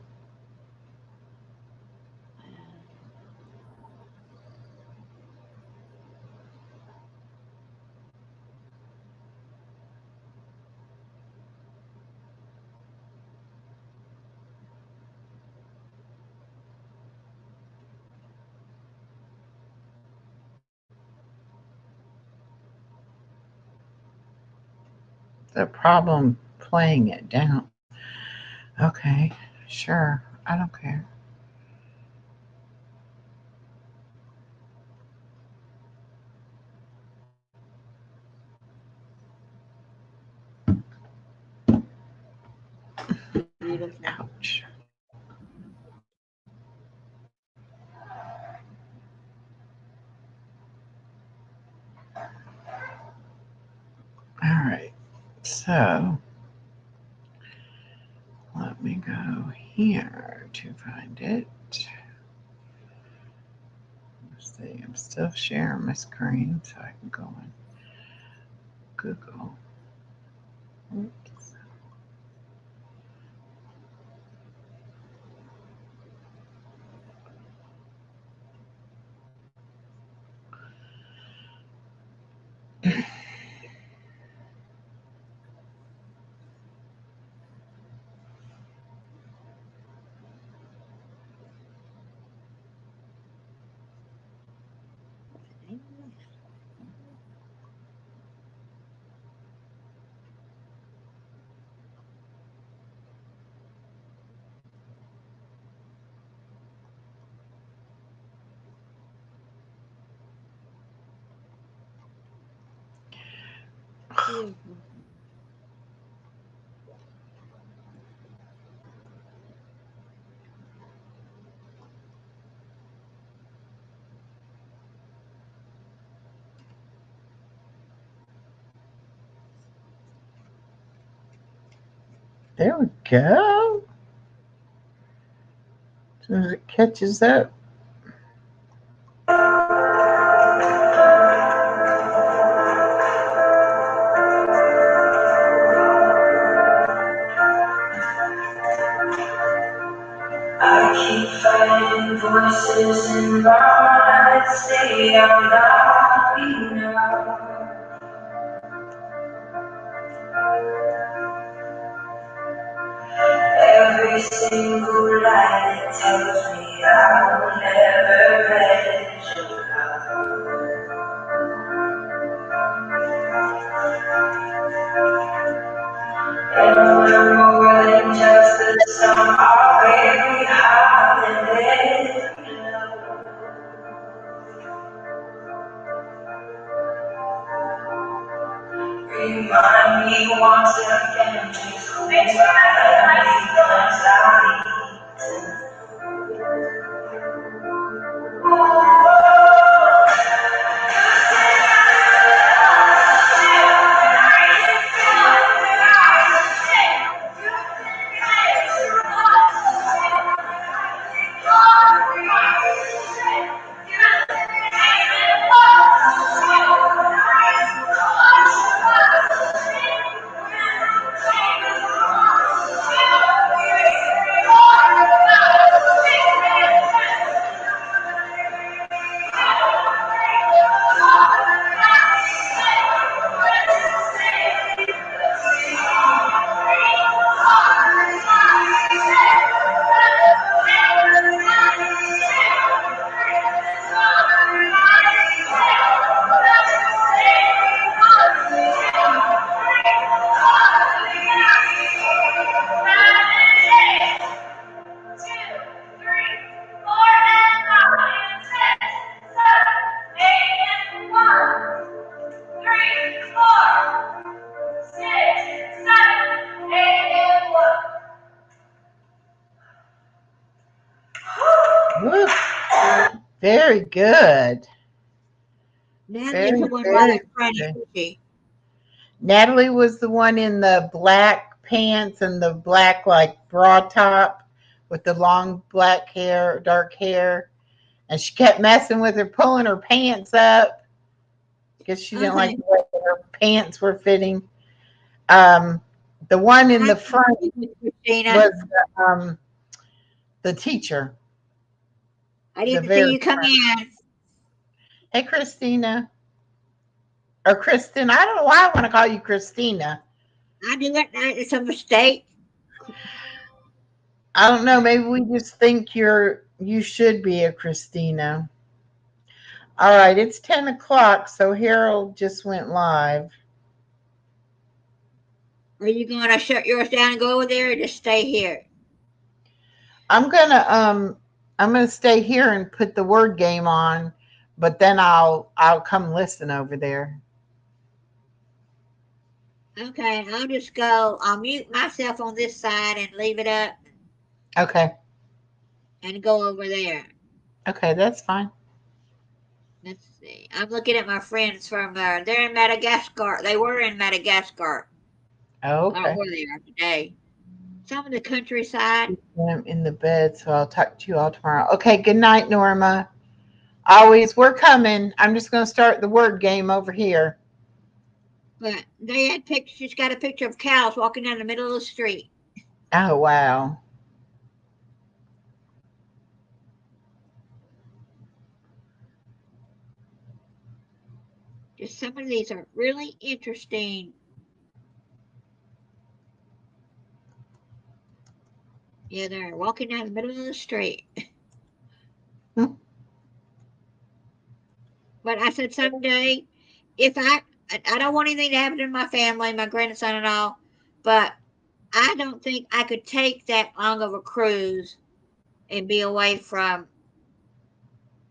The problem playing it down. Okay, sure. I don't care. Beautiful. Ouch. All right. So let me go here to find it. Let's see. I'm still sharing my screen so I can go on Google. Oops. Beautiful. There we go. As soon as it catches up. I keep fighting voices in my mind that say I'm not enough. Every single lie that tells me I'll never let you go. And we're more than just the sum of every holiday. remind me once again, just who I am. Woo. Very good. Natalie's the Very, one by very the front, good. isn't she? Natalie was the one in the black pants and the black like bra top with the long black hair, dark hair. And she kept messing with her, pulling her pants up because she didn't like Okay. the way her pants were fitting. Um, the one in the Nice to front meet you, Christina. was the teacher, I the didn't see very you come front. in. Hey, Christina. Or Kristen. I don't know why I want to call you Christina. I do it. It's a mistake. I don't know. Maybe we just think you should be a Christina. All right, it's 10 o'clock, so Harold just went live. Are you going to shut yours down and go over there, or just stay here? I'm gonna stay here and put the word game on, but then I'll come listen over there. Okay, I'll just go. I'll mute myself on this side and leave it up Okay. and go over there. Okay, that's fine. Let's see. I'm looking at my friends from they're in Madagascar. They were in Madagascar. Oh, I don't know okay. where they are today. Some of the countryside. I'm in the bed, so I'll talk to you all tomorrow. Okay, good night, Norma. Always, we're coming. I'm just gonna start the word game over here. But they had pictures. She's got a picture of cows walking down the middle of the street. Oh wow. Just some of these are really interesting. Yeah, they're walking down the middle of the street. But I said someday, if I don't want anything to happen to my family, my grandson and all, but I don't think I could take that long of a cruise and be away from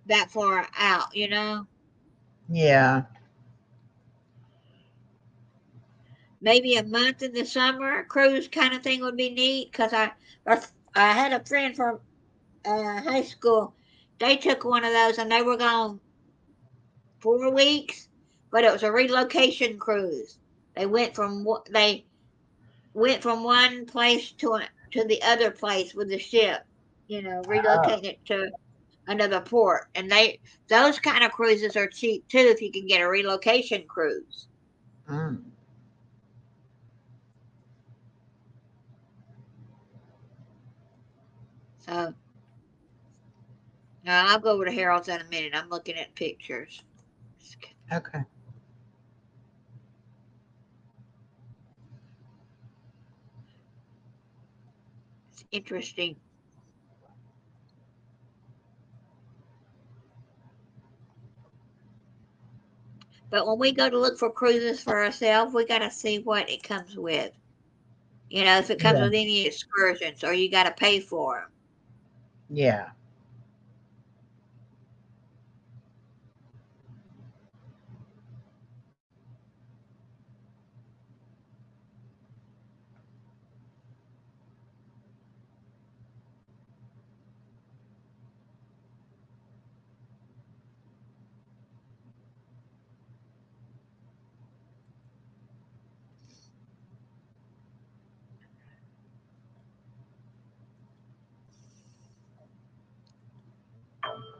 that far out, you know? Yeah. Maybe a month in the summer cruise kind of thing would be neat because I had a friend from high school. They took one of those and they were gone 4 weeks, but it was a relocation cruise. They went from one place to the other place with the ship, Oh, relocating it to another port. And those kind of cruises are cheap too if you can get a relocation cruise. mm. So now I'll go over to Harold's in a minute. I'm looking at pictures. Okay. It's interesting. But when we go to look for cruises for ourselves, we got to see what it comes with. If it comes Yeah. with any excursions or you got to pay for them. Yeah.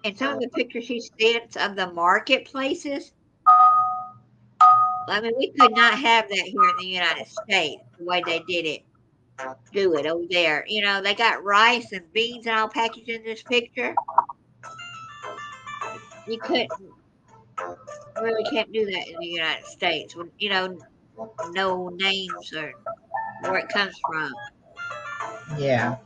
And some of the pictures she sent of the marketplaces, I mean, we could not have that here in the United States, the way they do it over there. You know, they got rice and beans and all packaged in this picture. You couldn't really can't do that in the United States when, you know, no names or where it comes from. Yeah.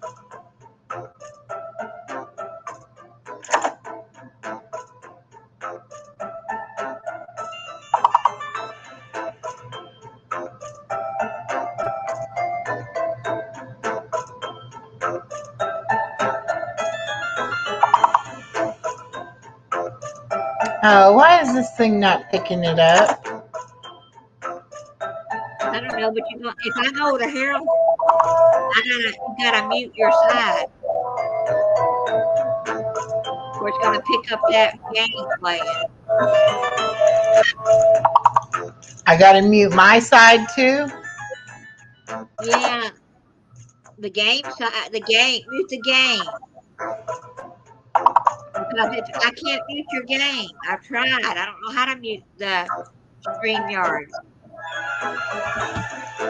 Oh, why is this thing not picking it up? I don't know, but you know, if I go to Harold, you gotta mute your side, or it's gonna pick up that game playing. I gotta mute my side too. Yeah, the game side, mute the game. Because I can't mute your game. I've tried. I don't know how to mute the StreamYard.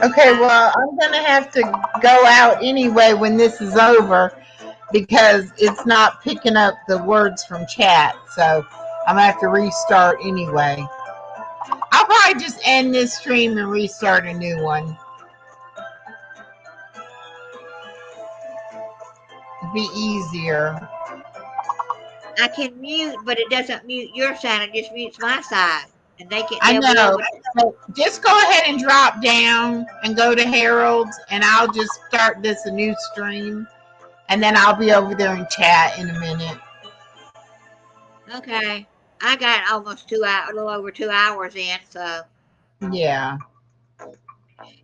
Okay, well, I'm gonna have to go out anyway when this is over because it's not picking up the words from chat. So I'm gonna have to restart anyway. I'll probably just end this stream and restart a new one. It'd be easier. I can mute, but it doesn't mute your side. It just mutes my side, and I they'll be know. able to. So just go ahead and drop down and go to Harold's, and I'll just start this a new stream, and then I'll be over there and chat in a minute. Okay, I got almost 2 hours, a little over 2 hours in, so Yeah.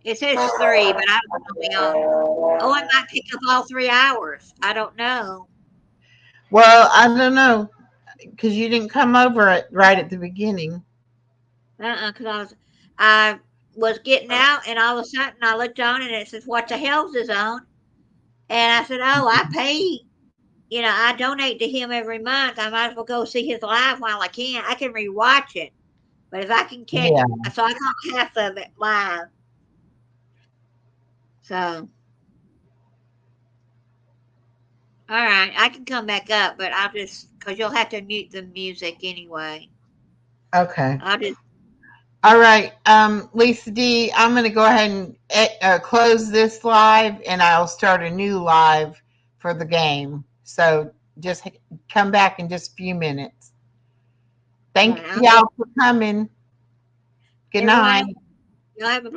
it says 3, but I don't know. Oh, it might pick up all 3 hours. I don't know. Well, I don't know because you didn't come over it right at the beginning. Because I was getting out, and all of a sudden I looked on, and it says, "What the hell's is on?" And I said, "Oh, I pay. You know, I donate to him every month. I might as well go see his live while I can. I can rewatch it, but if I can catch, Yeah. so I caught half of it live. So, all right, I can come back up, but I'll just because you'll have to mute the music anyway. Okay. I'll just All right. Lisa D, I'm going to go ahead and close this live, and I'll start a new live for the game. So just come back in just a few minutes. Thank I'll y'all for coming. Good everyone. night. You'll have a